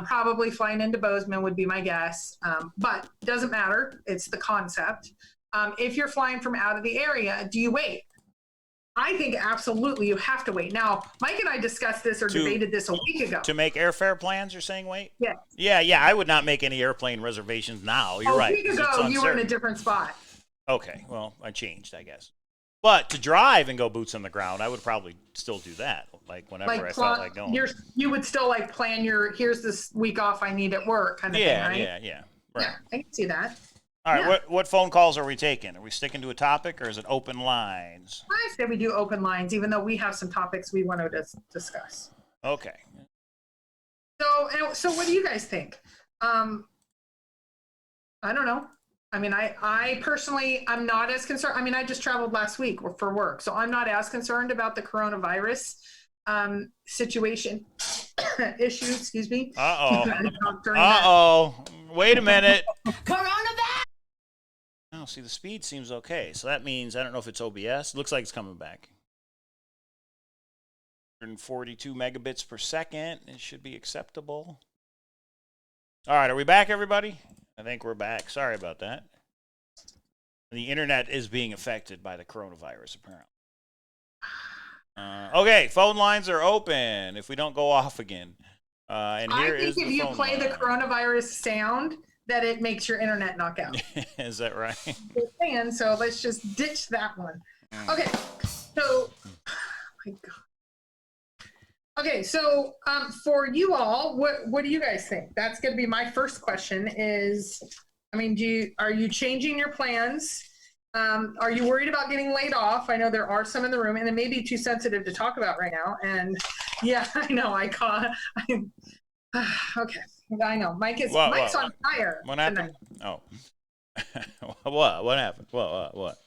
probably flying into Bozeman would be my guess. But it doesn't matter. It's the concept. If you're flying from out of the area, do you wait? I think absolutely you have to wait. Now, Mike and I discussed this or debated this a week ago. To make airfare plans, you're saying wait? Yeah. Yeah, I would not make any airplane reservations now. You're right. A week ago, you were in a different spot. Okay, well, I changed, I guess. But to drive and go boots on the ground, I would probably still do that, like whenever I felt like going. You would still like plan here's this week off I need at work kind of thing, right? Yeah. Right. Yeah, I can see that. All right, what phone calls are we taking? Are we sticking to a topic or is it open lines? I said we do open lines, even though we have some topics we want to discuss. Okay. So what do you guys think? I don't know. I mean, I personally, I'm not as concerned. I mean, I just traveled last week for work, so I'm not as concerned about the coronavirus situation issue. Excuse me. Wait a minute. Coronavirus! Oh, see, the speed seems okay. So that means, I don't know if it's OBS. It looks like it's coming back. 142 megabits per second. It should be acceptable. All right, are we back, everybody? I think we're back. Sorry about that. The internet is being affected by the coronavirus, apparently. Okay, phone lines are open if we don't go off again. And here I think if you play the coronavirus sound, that it makes your internet knock out. Is that right? And so let's just ditch that one. Okay, so, oh my God. Okay, so for you all, what do you guys think? That's going to be my first question is, I mean, are you changing your plans? Are you worried about getting laid off? I know there are some in the room, and it may be too sensitive to talk about right now. And yeah, I know, okay. I know. Mike's on fire. What happened? Oh. What happened? What?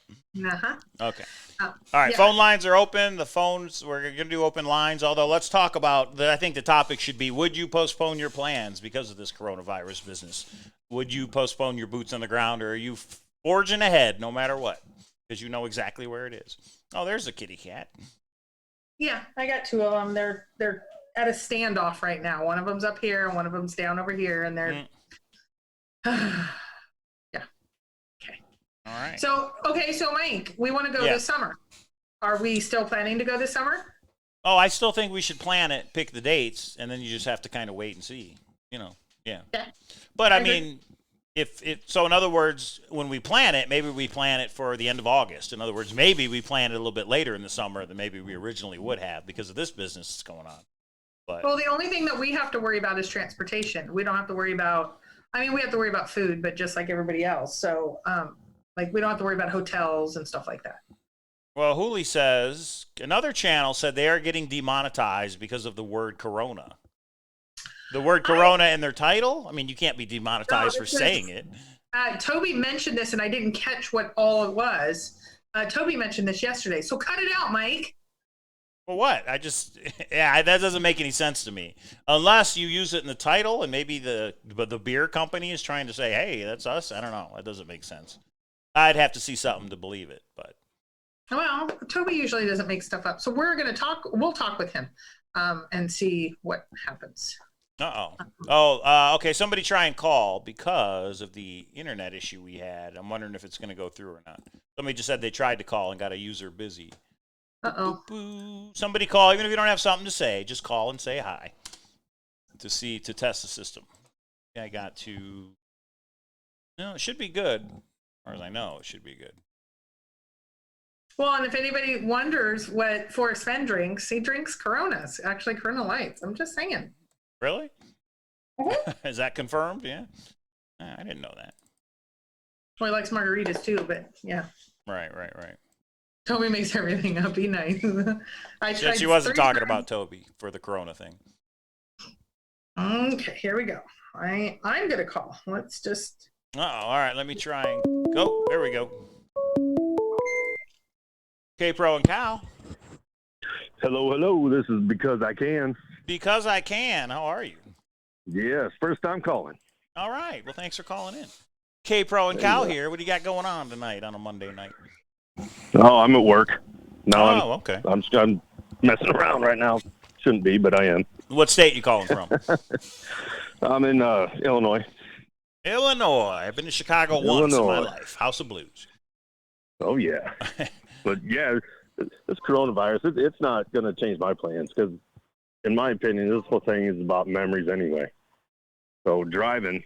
Uh-huh. Okay. All right, phone lines are open. We're going to do open lines, although let's talk about, I think the topic should be, would you postpone your plans because of this coronavirus business? Would you postpone your boots on the ground, or are you forging ahead no matter what? Because you know exactly where it is. Oh, there's a kitty cat. Yeah, I got two of them. They're at a standoff right now. One of them's up here and one of them's down over here, and they're yeah. Okay. All right. So Mike, we want to go this summer. Are we still planning to go this summer? Oh, I still think we should plan it, pick the dates, and then you just have to kind of wait and see. Yeah. But I mean, so in other words, when we plan it, maybe we plan it for the end of August. In other words, maybe we plan it a little bit later in the summer than maybe we originally would have because of this business that's going on. Well, the only thing that we have to worry about is transportation. We don't have to worry about, we have to worry about food, but just like everybody else. So, we don't have to worry about hotels and stuff like that. Well, Hooley says, another channel said they are getting demonetized because of the word corona. The word corona in their title? I mean, you can't be demonetized for saying it. Toby mentioned this, and I didn't catch what all it was. Toby mentioned this yesterday. So cut it out, Mike. Well, what? That doesn't make any sense to me. Unless you use it in the title and maybe the beer company is trying to say, hey, that's us. I don't know. That doesn't make sense. I'd have to see something to believe it, but. Well, Toby usually doesn't make stuff up. So we'll talk with him and see what happens. Okay. Somebody try and call because of the internet issue we had. I'm wondering if it's going to go through or not. Somebody just said they tried to call and got a user busy. Somebody call, even if you don't have something to say, just call and say hi to test the system. I got to. No, it should be good. As far as I know, it should be good. Well, and if anybody wonders what Forrest Fenn drinks, he drinks Coronas, actually Corona Lights. I'm just saying. Really? Mhm. Is that confirmed? Yeah. I didn't know that. Well, he likes margaritas too, but yeah. Right. Toby makes everything up. Be nice. I tried She wasn't 3 talking times. about Toby for the Corona thing. Okay, here we go. I'm gonna call. Let's just. Oh, all right. Let me try and go. There we go. K-Pro and Cal. Hello. This is Because I Can. Because I can. How are you? Yes, first time calling. All right. Well, thanks for calling in. K-Pro and There you Cal go. here. What do you got going on tonight on a Monday night? Oh, I'm at work. No, Oh, okay. I'm messing around right now. Shouldn't be, but I am. What state you calling from? I'm in Illinois. Illinois. I've been to Chicago once in my Illinois. life. House of Blues. Oh, yeah. But, yeah, this coronavirus, it's not going to change my plans because, in my opinion, this whole thing is about memories anyway. So driving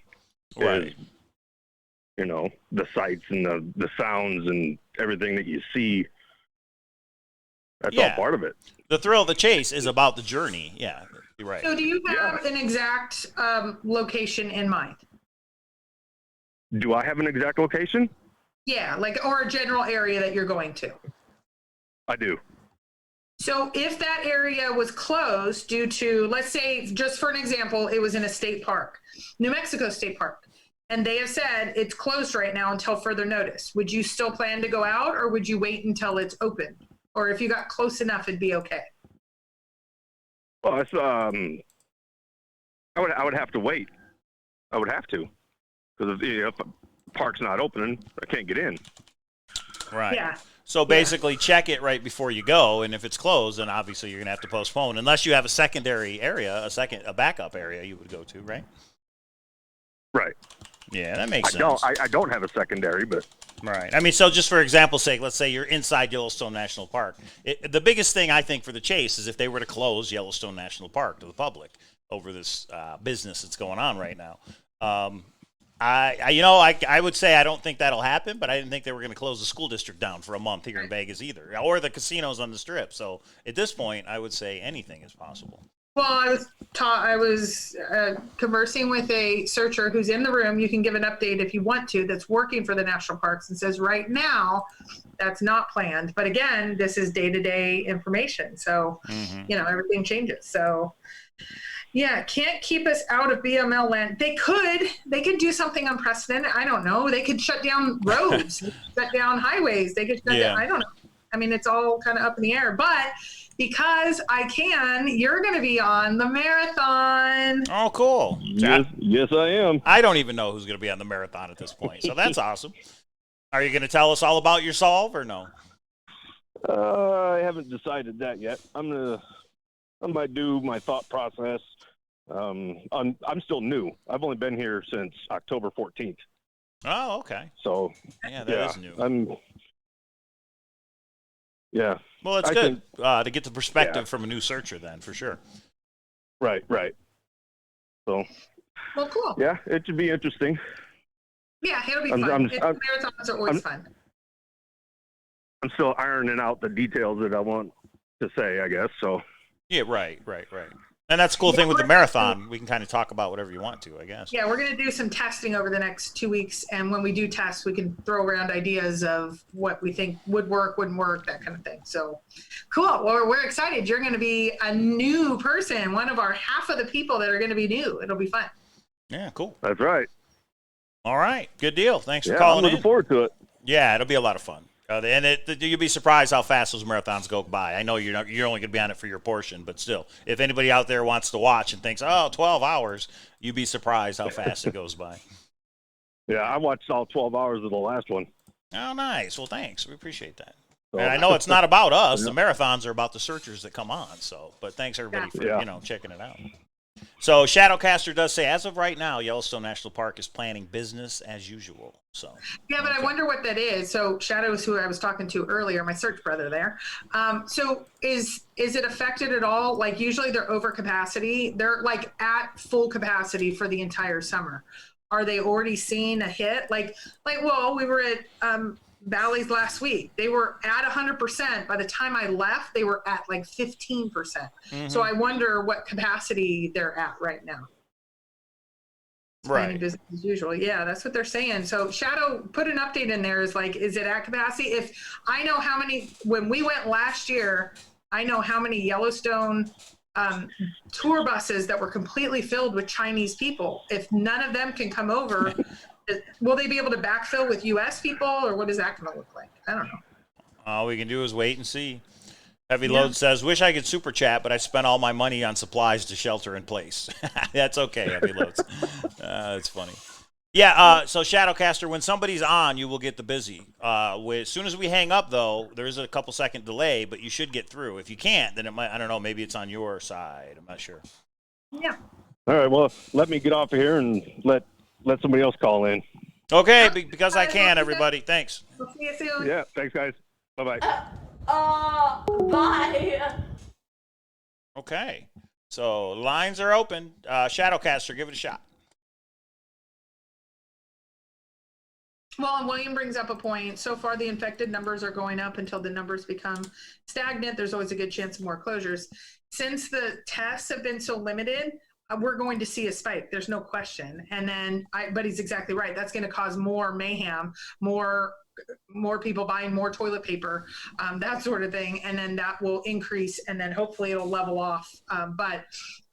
Right. is, the sights and the sounds and everything that you see. That's Yeah. all part of it. The thrill of the chase is about the journey. Yeah, you're right. So, do you have an exact location in mind? Do I have an exact location? Yeah, or a general area that you're going to. I do. So if that area was closed due to, let's say, just for an example, it was in a state park, New Mexico State Park, and they have said it's closed right now until further notice, would you still plan to go out, or would you wait until it's open? Or if you got close enough, it'd be okay? Well, it's, I would have to wait. I would have to, because if the park's not opening, I can't get in. Right. Yeah. So basically, check it right before you go, and if it's closed, then obviously you're gonna have to postpone, unless you have a secondary area, a backup area you would go to, right? Right. Yeah, that makes sense. I don't have a secondary, but Right. I mean, so just for example's sake, let's say you're inside Yellowstone National Park. The biggest thing I think for the chase is if they were to close Yellowstone National Park to the public over this business that's going on right now. I would say I don't think that'll happen, but I didn't think they were going to close the school district down for a month here in Vegas either, or the casinos on the Strip. So at this point, I would say anything is possible. Well, I was conversing with a searcher who's in the room. You can give an update if you want to, that's working for the national parks, and says right now that's not planned. But again, this is day-to-day information. So, everything changes. So, yeah, can't keep us out of BML land. They could do something unprecedented. I don't know. They could shut down roads, shut down highways. They could shut down, I don't know. I mean, it's all kind of up in the air, but because I can, you're going to be on the marathon. Oh, cool. yes, I am. I don't even know who's going to be on the marathon at this point, so that's awesome. Are you going to tell us all about your solve or no? I haven't decided that yet. I might do my thought process. I'm still new. I've only been here since October 14th. Oh, okay. So yeah, that is new. Well, it's good to get the perspective from a new searcher then, for sure. Right. So, well, cool. Yeah, it should be interesting. Yeah, it'll be fun. Marathons are always fun. I'm still ironing out the details that I want to say, I guess. So. Yeah, right. And that's the cool thing with the marathon. We can kind of talk about whatever you want to, I guess. Yeah, we're going to do some testing over the next 2 weeks. And when we do test, we can throw around ideas of what we think would work, wouldn't work, that kind of thing. So cool. Well, we're excited. You're going to be a new person, one of our half of the people that are going to be new. It'll be fun. Yeah, cool. That's right. All right. Good deal. Thanks for calling in. I'm looking forward to it. Yeah, it'll be a lot of fun. You'll be surprised how fast those marathons go by. I know you're only going to be on it for your portion, but still, if anybody out there wants to watch and thinks, 12 hours, you'd be surprised how fast it goes by. Yeah, I watched all 12 hours of the last one. Oh, nice. Well, thanks. We appreciate that. So. And I know it's not about us. The marathons are about the searchers that come on. But thanks everybody for checking it out. So Shadowcaster does say, as of right now, Yellowstone National Park is planning business as usual. So yeah, but I wonder what that is. So Shadow is who I was talking to earlier, my search brother there. So is it affected at all? Like usually they're over capacity. They're like at full capacity for the entire summer. Are they already seeing a hit? Like, well, we were at Bally's last week. They were at 100%. By the time I left, they were at like 15%. So I wonder what capacity they're at right now. Right. Business as usual. Yeah, that's what they're saying. So Shadow put an update in there. Is like, is it at capacity? If I know how many, when we went last year, I know how many Yellowstone tour buses that were completely filled with Chinese people. If none of them can come over, will they be able to backfill with U.S. people, or what is that going to look like? I don't know. All we can do is wait and see. Heavy Load says, wish I could super chat, but I spent all my money on supplies to shelter in place. That's okay, Heavy Loads. That's funny. Yeah, so Shadowcaster, when somebody's on, you will get the busy. As soon as we hang up, though, there is a couple second delay, but you should get through. If you can't, then it might, I don't know, maybe it's on your side. I'm not sure. Yeah. All right, well, let me get off of here and let somebody else call in. Okay, because I can, everybody. Thanks. We'll see you soon. Yeah, thanks, guys. Bye-bye. Bye. Okay, so lines are open. Shadowcaster, give it a shot. Well, and William brings up a point. So far, the infected numbers are going up until the numbers become stagnant. There's always a good chance of more closures. Since the tests have been so limited, we're going to see a spike. There's no question. And then, but he's exactly right. That's going to cause more mayhem, more people buying more toilet paper, that sort of thing. And then that will increase, and then hopefully it'll level off. But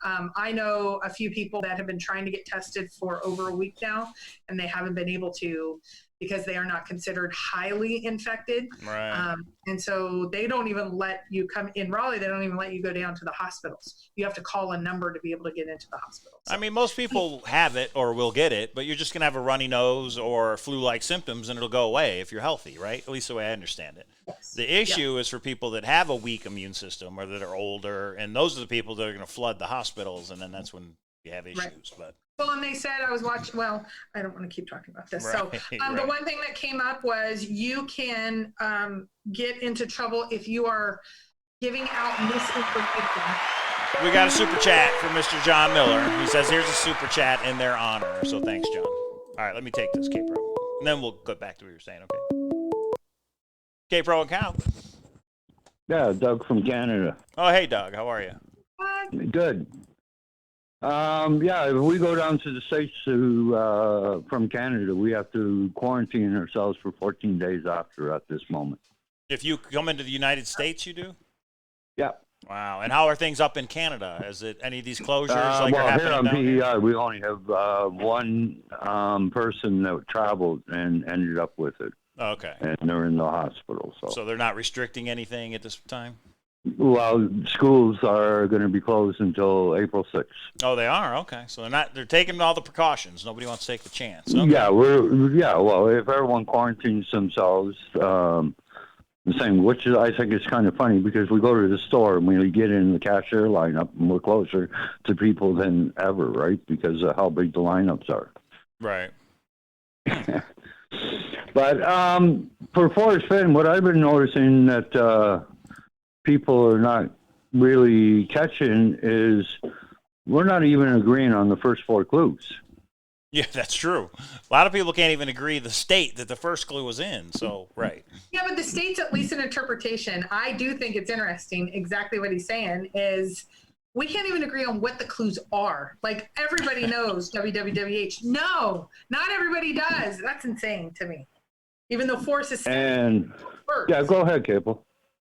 I know a few people that have been trying to get tested for over a week now, and they haven't been able to because they are not considered highly infected. Right. And so they don't even let you come in Raleigh. They don't even let you go down to the hospitals. You have to call a number to be able to get into the hospital. So. I mean, most people have it or will get it, but you're just going to have a runny nose or flu-like symptoms, and it'll go away if you're healthy, right? At least the way I understand it. Yes. The issue is for people that have a weak immune system or that are older, and those are the people that are going to flood the hospitals, and then that's when you have issues. Right. But well, and they said, I was watching, well, I don't want to keep talking about this. Right, So right. the one thing that came up was you can get into trouble if you are giving out misinformation. we got a super chat from Mr. John Miller. He says, here's a super chat in their honor. So thanks, John. All right, let me take this, K-Pro. And then we'll go back to what you were saying, okay? K-Pro account. Yeah, Doug from Canada. Oh, hey, Doug. How are you? Good. Yeah, if we go down to the States from Canada, we have to quarantine ourselves for 14 days after at this moment. If you come into the United States, you do? Yeah. Wow. And how are things up in Canada? Is it any of these closures like are well, here happening on down here? PEI, we only have one person that traveled and ended up with it, Okay. and they're in the hospital. So they're not restricting anything at this time? Well, schools are going to be closed until April 6th. Oh, they are? Okay. So they're taking all the precautions. Nobody wants to take the chance. Okay. Yeah, well, if everyone quarantines themselves, the same, which I think is kind of funny because we go to the store and we get in the cashier lineup and we're closer to people than ever, right? Because of how big the lineups are. Right. But for Forrest Fenn, what I've been noticing that people are not really catching is we're not even agreeing on the first four clues. Yeah, that's true. A lot of people can't even agree the state that the first clue was in. So, right. Yeah, but the state's at least an interpretation. I do think it's interesting. Exactly what he's saying is we can't even agree on what the clues are. Like everybody knows WWWH. No, not everybody does. That's insane to me. Even though Force is And first. yeah, go ahead, Cable.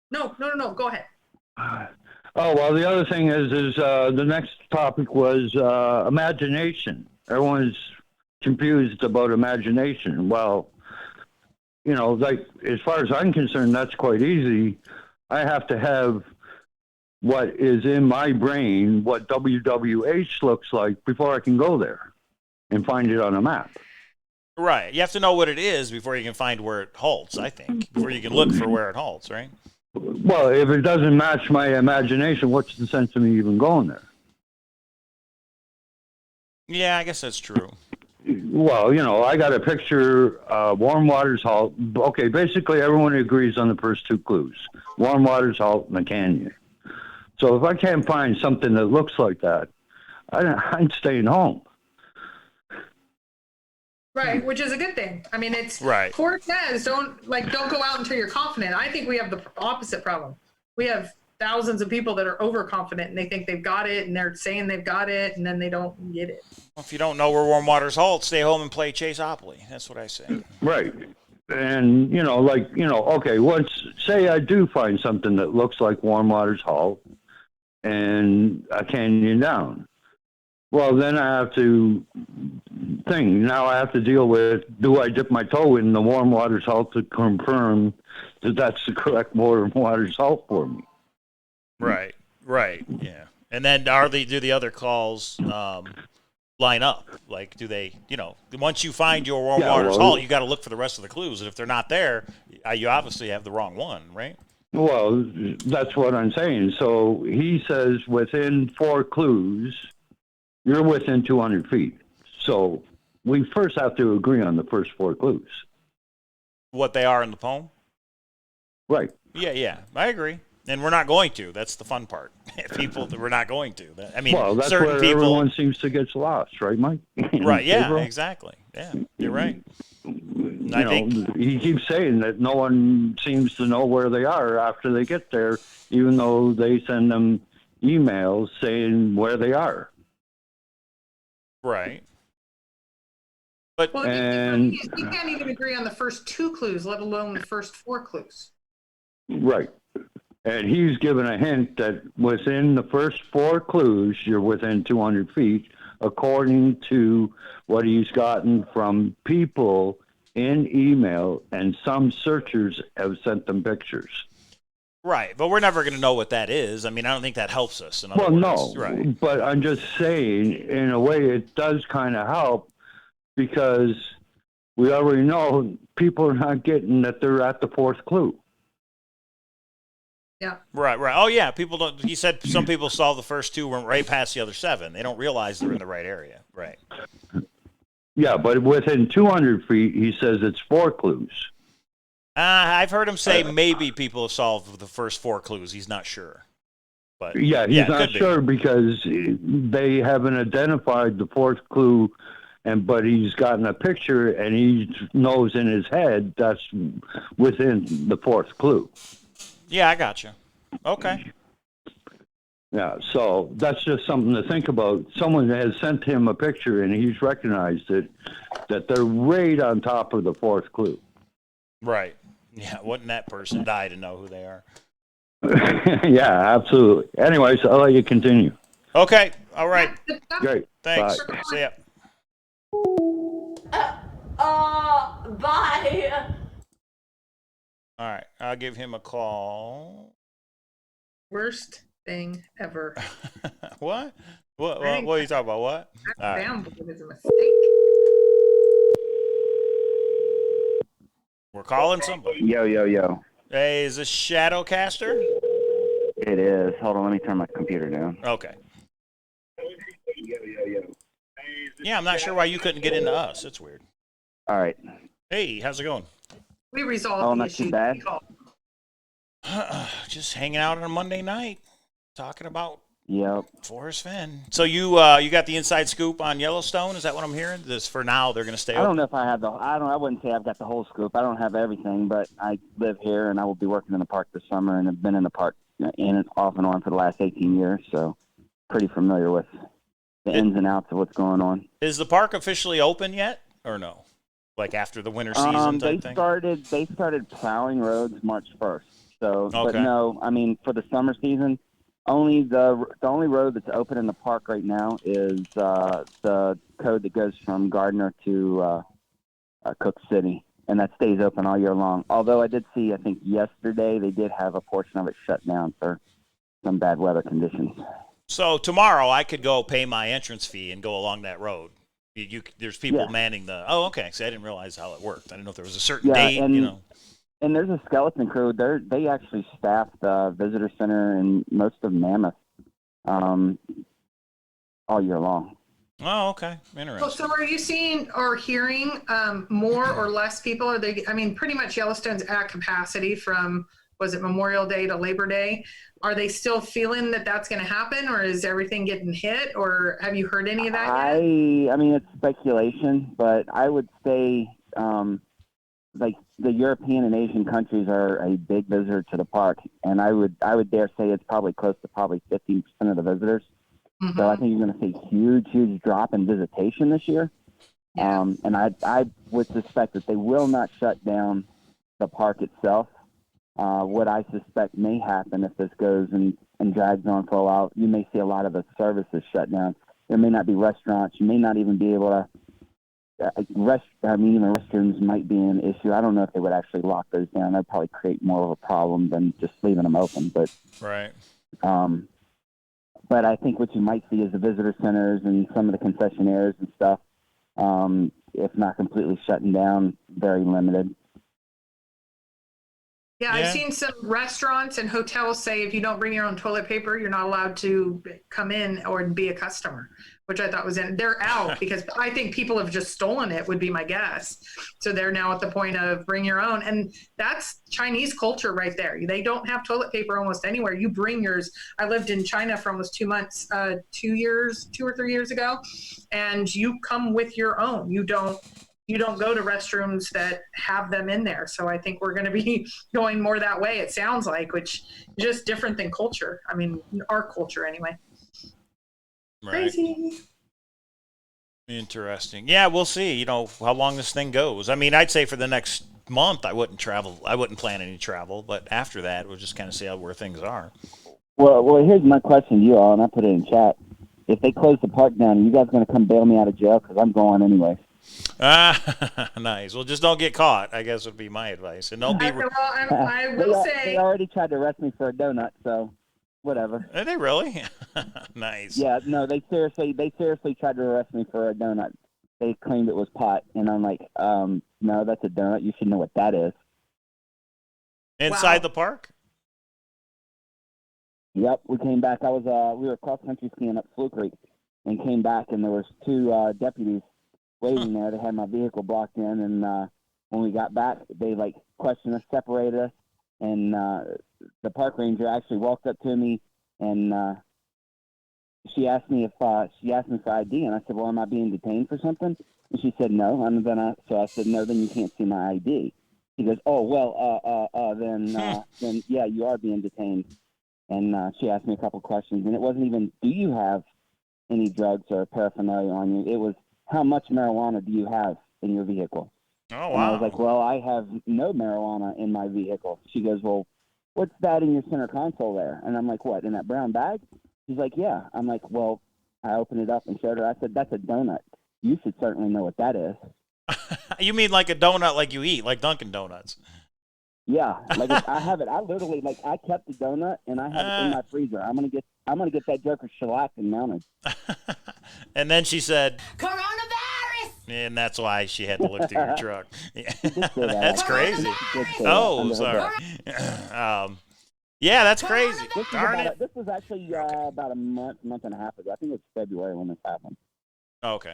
No. Go ahead. Oh, well, the other thing is the next topic was imagination. Everyone's confused about imagination. Well, you know, like as far as I'm concerned, that's quite easy. I have to have what is in my brain, what WWH looks like before I can go there and find it on a map. Right. You have to know what it is before you can find where it halts, I think. Before you can look for where it halts, right? Well, if it doesn't match my imagination, what's the sense of me even going there? Yeah, I guess that's true. Well, you know, I got a picture, Warm Waters Halt. Okay, basically everyone agrees on the first two clues. Warm Waters Halt and the canyon. So if I can't find something that looks like that, I'm staying home. Right, which is a good thing. I mean, it's Right. court says don't go out until you're confident. I think we have the opposite problem. We have thousands of people that are overconfident and they think they've got it and they're saying they've got it and then they don't get it. Well, if you don't know where warm waters halt, stay home and play Chaseopoly. That's what I say. Right. And, okay, say I do find something that looks like Warm Waters Halt and a canyon down. Well, then I have to now I have to deal with, do I dip my toe in the Warm Waters Halt to confirm that that's the correct Warm Waters Halt for me? Right, yeah. And then do the other calls line up? Like, do they, once you find your warm waters halt, you got to look for the rest of the clues. And if they're not there, you obviously have the wrong one, right? Well, that's what I'm saying. So he says within 4 clues, you're within 200 feet. So we first have to agree on the first 4 clues. What they are in the poem? Right. Yeah, I agree. And we're not going to. That's the fun part. We're not going to. Well, that's certain where people. Everyone seems to get lost, right, Mike? Right, yeah, exactly. Yeah, you're right. I think he keeps saying that no one seems to know where they are after they get there, even though they send them emails saying where they are. Right. But Well, and you can't even agree on the first 2 clues, let alone the first 4 clues. Right. And he's given a hint that within the first 4 clues, you're within 200 feet, according to what he's gotten from people in email, and some searchers have sent them pictures. right, but we're never going to know what that is. I mean, I don't think that helps us. In other Well, words. no, Right. but I'm just saying, in a way, it does kind of help because we already know people are not getting that they're at the 4th clue. Yeah. Right. Oh, yeah. People don't. He said some people saw the first 2 went right past the other 7. They don't realize they're in the right area. Right. Yeah, but within 200 feet, he says it's 4 clues. I've heard him say maybe people have solved the first 4 clues. He's not sure. But Yeah, he's not could be. sure because they haven't identified the 4th clue, but he's gotten a picture and he knows in his head that's within the 4th clue. Yeah, I got you. Okay. Yeah, so that's just something to think about. Someone has sent him a picture and he's recognized it, that they're right on top of the 4th clue. Right. Yeah, wouldn't that person die to know who they are? Yeah, absolutely. Anyways, I'll let you continue. Okay. All right. Great. Thanks. Bye. See ya. Bye. All right. I'll give him a call. Worst thing ever. What? What are you talking about? What? All right. Downvote is a mistake. We're calling somebody. Yo. Hey, is this Shadowcaster? It is. Hold on, let me turn my computer down. Okay. Yeah, I'm not sure why you couldn't get into us. It's weird. All right. Hey, how's it going? We resolved Oh, the not issue. too bad. We called. Just hanging out on a Monday night, talking about Yep. Forrest Fenn. So you got the inside scoop on Yellowstone? Is that what I'm hearing? This for now they're going to stay I open. don't know if I have I wouldn't say I've got the whole scoop. I don't have everything, but I live here and I will be working in the park this summer and have been in the park in and off and on for the last 18 years, so pretty familiar with the ins and outs of what's going on. Is the park officially open yet or no? Like after the winter season type thing? They started plowing roads March 1st. So, But Okay. no, I mean for the summer season, only the only road that's open in the park right now is the code that goes from Gardner to Cook City, and that stays open all year long. Although I did see, I think yesterday they did have a portion of it shut down for some bad weather conditions. So tomorrow I could go pay my entrance fee and go along that road. There's people Yeah. manning the. Oh, okay. See, I didn't realize how it worked. I didn't know if there was a certain Yeah, date. and- And there's a skeleton crew. They actually staff the visitor center and most of Mammoth all year long. Oh, okay. Interesting. So are you seeing or hearing more or less people? Are they? I mean, pretty much Yellowstone's at capacity from was it Memorial Day to Labor Day? Are they still feeling that that's going to happen, or is everything getting hit, or have you heard any of that yet? I mean, it's speculation, but I would say, like the European and Asian countries are a big visitor to the park, and I would dare say it's probably close to probably 15% of the visitors. Mm-hmm. So I think you're going to see huge drop in visitation this year. Yeah. And I would suspect that they will not shut down the park itself. What I suspect may happen if this goes and drags on for a while, you may see a lot of the services shut down. There may not be restaurants. You may not even be able to even restrooms might be an issue. I don't know if they would actually lock those down. That'd probably create more of a problem than just leaving them open. But Right. But I think what you might see is the visitor centers and some of the concessionaires and stuff, if not completely shutting down, very limited. Yeah, I've seen some restaurants and hotels say if you don't bring your own toilet paper, you're not allowed to come in or be a customer, which I thought was they're out because I think people have just stolen it, would be my guess. So they're now at the point of bring your own. And that's Chinese culture right there. They don't have toilet paper almost anywhere. You bring yours. I lived in China for almost 2 months, 2 or 3 years ago, and you come with your own. You don't go to restrooms that have them in there. So I think we're going to be going more that way, it sounds like, which is just different than culture. I mean, our culture anyway. Right. Crazy. Interesting. Yeah, we'll see, you know, how long this thing goes. I mean, I'd say for the next month I wouldn't travel. I wouldn't plan any travel, but after that, we'll just kind of see where things are. Well, here's my question to you all, and I put it in chat. If they close the park down, are you guys going to come bail me out of jail? Because I'm going anyway. Nice. Well, just don't get caught, I guess would be my advice. And don't be. Well, I will say they already tried to arrest me for a donut, so whatever. Are they really? Nice. Yeah, no, they seriously tried to arrest me for a donut. They claimed it was pot, and I'm like, no, that's a donut. You should know what that is. Inside the park? Yep, we came back. We were cross country skiing up Fluke Creek, and came back, and there was two deputies waiting there. They had my vehicle blocked in, and when we got back, they questioned us, separated us, and the park ranger actually walked up to me, and she asked me for ID, and I said, "Well, am I being detained for something?" And she said, "No." And then I said, "No, then you can't see my ID." She goes, "Oh, well, then yeah, you are being detained." And she asked me a couple questions, and it wasn't even, "Do you have any drugs or paraphernalia on you?" It was, "How much marijuana do you have in your vehicle?" Oh, wow. And I was like, "Well, I have no marijuana in my vehicle." She goes, "Well, what's that in your center console there?" And I'm like, "What, in that brown bag?" She's like, "Yeah." I'm like, "Well," I opened it up and showed her. I said, "That's a donut. You should certainly know what that is." You mean like a donut like you eat, like Dunkin' Donuts? Yeah, I have it. I literally, I kept the donut and I have it in my freezer. I'm gonna get that joker shellacked and mounted. And then she said, Coronavirus! and that's why she had to look through your truck. That's crazy. Oh, sorry. Yeah, that's crazy. Darn it. This was actually about a month and a half ago. I think it was February when this happened. Okay.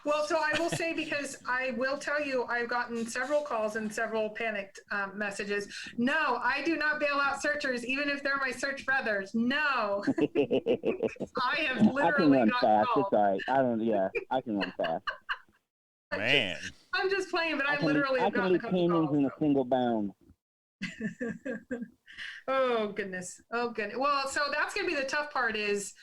Well, so I will say, because I will tell you, I've gotten several calls and several panicked messages. No, I do not bail out searchers, even if they're my search brothers. No. I have literally I can run got fast. calls. It's all right. I can run fast. Man. I'm just playing, but I literally I have can gotten a leave couple canyons calls. in a single bound. Oh, goodness. Well, so that's going to be the tough part is,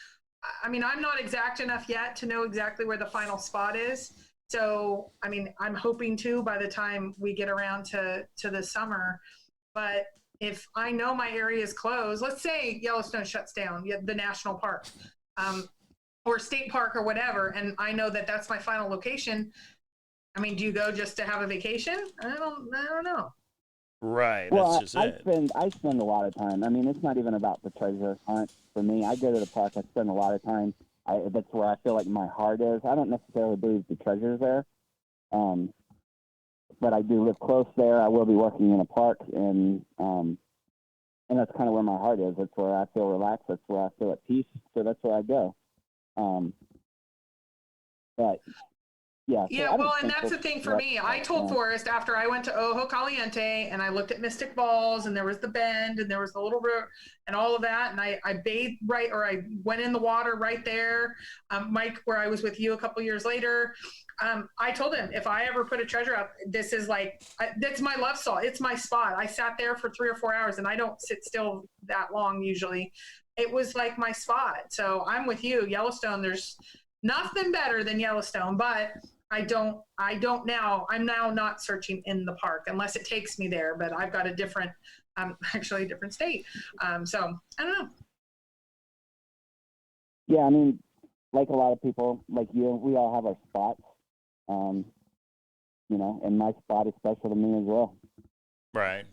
I mean, I'm not exact enough yet to know exactly where the final spot is. So, I mean, I'm hoping to by the time we get around to the summer. But if I know my area is closed, let's say Yellowstone shuts down, the national park, or state park or whatever, and I know that that's my final location. I mean, do you go just to have a vacation? I don't know. Right. Well, That's just I spend a lot of time. I mean, it's not even about the treasure hunt for me. I go to the park. I spend a lot of time. That's where I feel like my heart is. I don't necessarily believe the treasure's there, but I do live close there. I will be working in a park, and that's kind of where my heart is. That's where I feel relaxed. That's where I feel at peace. So that's where I go. But Yeah. So Yeah, I don't well, and think that's the this- thing for that- me. I told yeah. Forrest after I went to Ojo Caliente and I looked at Mystic Falls and there was the bend and there was the little river and all of that. And I bathed right, or I went in the water right there. Mike, where I was with you a couple years later, I told him if I ever put a treasure up, this is like, that's my love salt. It's my spot. I sat there for 3 or 4 hours and I don't sit still that long usually. It was like my spot. So I'm with you. Yellowstone, there's nothing better than Yellowstone, but I'm now not searching in the park unless it takes me there, but I've got a different, actually a different state. So I don't know. Yeah, I mean, like a lot of people, like you, we all have our spots. You know, and my spot is special to me as well. Right.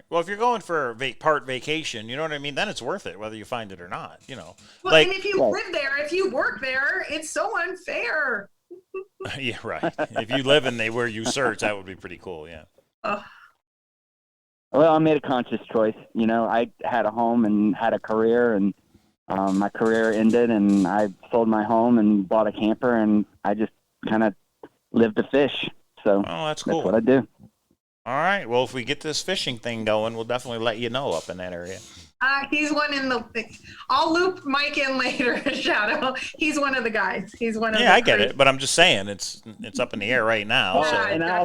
Well, if you're going for part vacation, you know what I mean? Then it's worth it, whether you find it or not. You know, Well, like and if you live there, if you work there, it's so unfair. yeah, right. If you live in where you search, that would be pretty cool. Yeah. Well, I made a conscious choice. You know, I had a home and had a career, and my career ended, and I sold my home and bought a camper, and I just kind of lived to fish. So that's cool. That's what I do. All right. Well, if we get this fishing thing going, we'll definitely let you know up in that area. He's one in the. I'll loop Mike in later, Shadow. He's one of the guys. He's one of. Yeah, I get it, but I'm just saying it's up in the air right now. Yeah,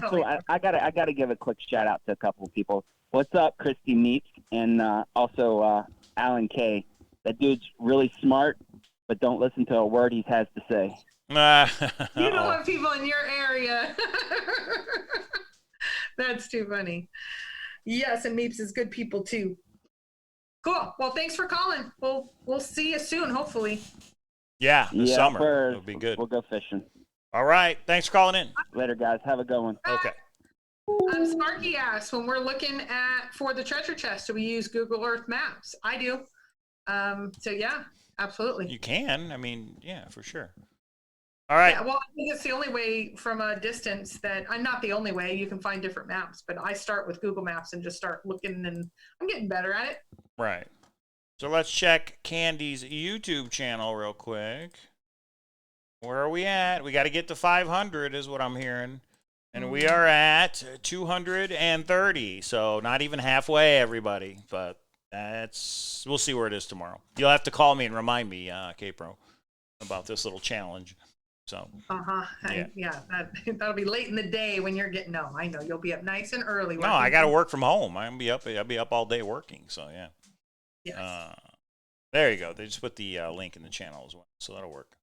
So. And I gotta give a quick shout out to a couple of people. What's up, Christy Meeks, and also Alan K. That dude's really smart, but don't listen to a word he has to say. You don't want people in your area. That's too funny. Yes, and Meeps is good people too. Cool. Well, thanks for calling. We'll see you soon, hopefully. Yeah, this summer. It'll be good. We'll go fishing. All right. Thanks for calling in. Later, guys. Have a good one. Okay. Sparky asks, when we're looking for the treasure chest, do we use Google Earth Maps? I do. So yeah, absolutely. You can. I mean, yeah, for sure. All right. Yeah, well, I think it's the only way from a distance that I'm not the only way. You can find different maps, but I start with Google Maps and just start looking, and I'm getting better at it. Right. So let's check Candy's YouTube channel real quick. Where are we at? We got to get to 500 is what I'm hearing. And we are at 230. So not even halfway, everybody. But we'll see where it is tomorrow. You'll have to call me and remind me, K-Pro, about this little challenge. So. Yeah. That'll be late in the day when you're getting. No, I know you'll be up nice and early. No, I got to work from home. I'll be up all day working. So yeah. Yes. There you go. They just put the link in the channel as well, so that'll work.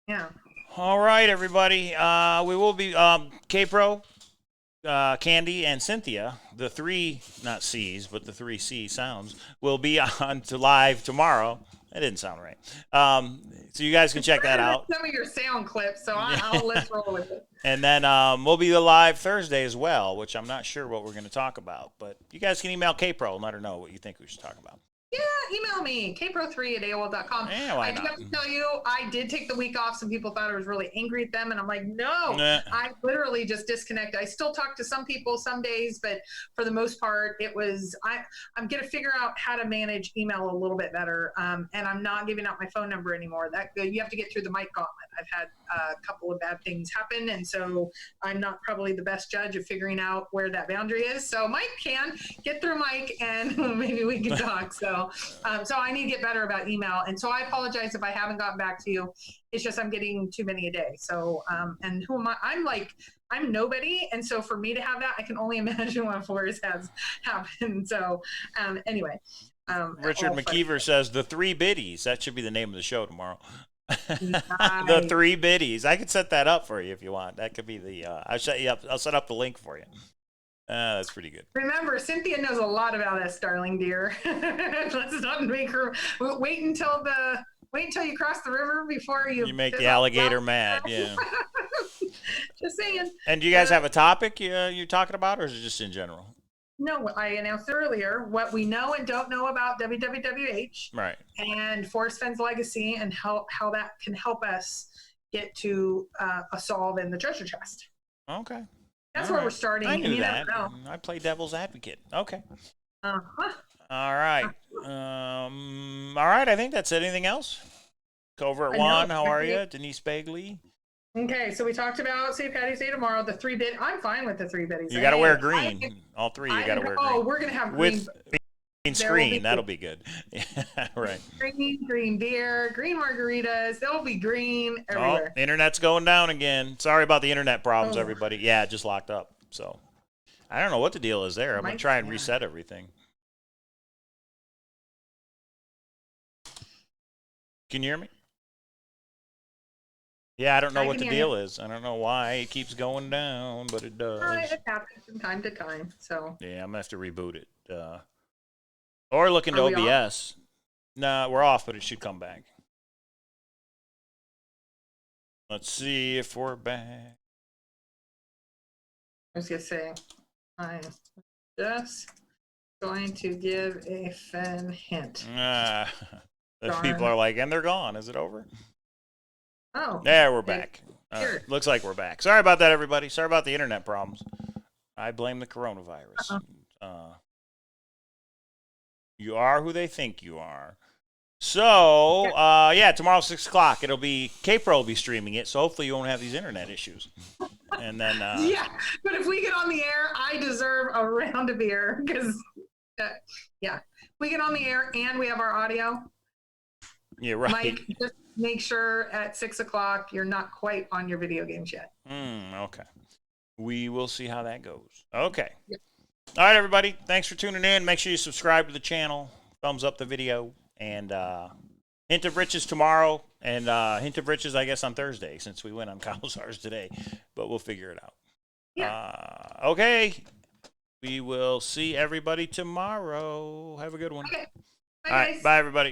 Yeah. All right, everybody. We will be K-Pro, Candy, and Cynthia, the three, not C's, but the three C sounds, will be on to live tomorrow. That didn't sound right. So you guys can check that out. Some of your sound clips, so let's roll with it. And then we'll be live Thursday as well, which I'm not sure what we're going to talk about. But you guys can email K-Pro and let her know what you think we should talk about. Yeah, email me, kpro3@aol.com. Yeah, why I do not? have to tell you, I did take the week off. Some people thought I was really angry at them, and I'm like, no, Nah. I literally just disconnected. I still talk to some people some days, but for the most part, it was, I'm going to figure out how to manage email a little bit better, and I'm not giving out my phone number anymore. You have to get through the Mike gauntlet. I've had a couple of bad things happen, and so I'm not probably the best judge of figuring out where that boundary is. So Mike can get through Mike, and maybe we can talk. So I need to get better about email, and so I apologize if I haven't gotten back to you. It's just I'm getting too many a day. So and who am I? I'm nobody, and so for me to have that, I can only imagine what Forrest has happened. So anyway. Richard McKeever says the three biddies. That should be the name of the show tomorrow. Nice. The three biddies. I could set that up for you if you want. That could be the. I'll set up the link for you. That's pretty good. Remember, Cynthia knows a lot about us, darling dear. Let's not make her wait until you cross the river before you make the alligator mad. Yeah. Just saying. And do you guys have a topic you're talking about, or is it just in general? No, I announced earlier what we know and don't know about WWWH, right? And Forrest Fenn's legacy, and how that can help us get to a solve in the treasure chest. Okay. That's where we're starting. I knew you that. Never know. I play devil's advocate. Okay. Uh-huh. All right. All right. I think that's it. Anything else? Covert One, how are you? Denise Bagley. Okay, so we talked about St. Patty's Day tomorrow. The 3-bit. I'm fine with the 3-bit. You got to wear green. All three, you got to wear green. Oh, we're gonna have green. With green screen. That'll be good. Right. Green beer, green margaritas. They'll be green everywhere. Oh, internet's going down again. Sorry about the internet problems, everybody. Yeah, it just locked up. So I don't know what the deal is there. I'm going to try and reset everything. Can you hear me? Yeah, I don't know what the deal is. I don't know why it keeps going down, but it does. It happens from time to time. So yeah, I'm going to have to reboot it. Or look into OBS. Nah, we're off, but it should come back. Let's see if we're back. I was going to say, I'm just going to give a Fenn hint. People are like, and they're gone. Is it over? Oh. Yeah, we're back. Looks like we're back. Sorry about that, everybody. Sorry about the internet problems. I blame the coronavirus. You are who they think you are. So, yeah, tomorrow 6 o'clock. It'll be K-Pro will be streaming it, so hopefully you won't have these internet issues. And then yeah, but if we get on the air, I deserve a round of beer because yeah, we get on the air and we have our audio. Yeah, right. Mike, just make sure at 6 o'clock you're not quite on your video games yet. Okay. We will see how that goes. Okay. Yep. All right, everybody. Thanks for tuning in. Make sure you subscribe to the channel. Thumbs up the video. And Hint of Riches tomorrow. And Hint of Riches, I guess, on Thursday since we went on Cowlazars today. But we'll figure it out. Yeah. Okay. We will see everybody tomorrow. Have a good one. Okay. Bye, all right. guys. Bye, everybody.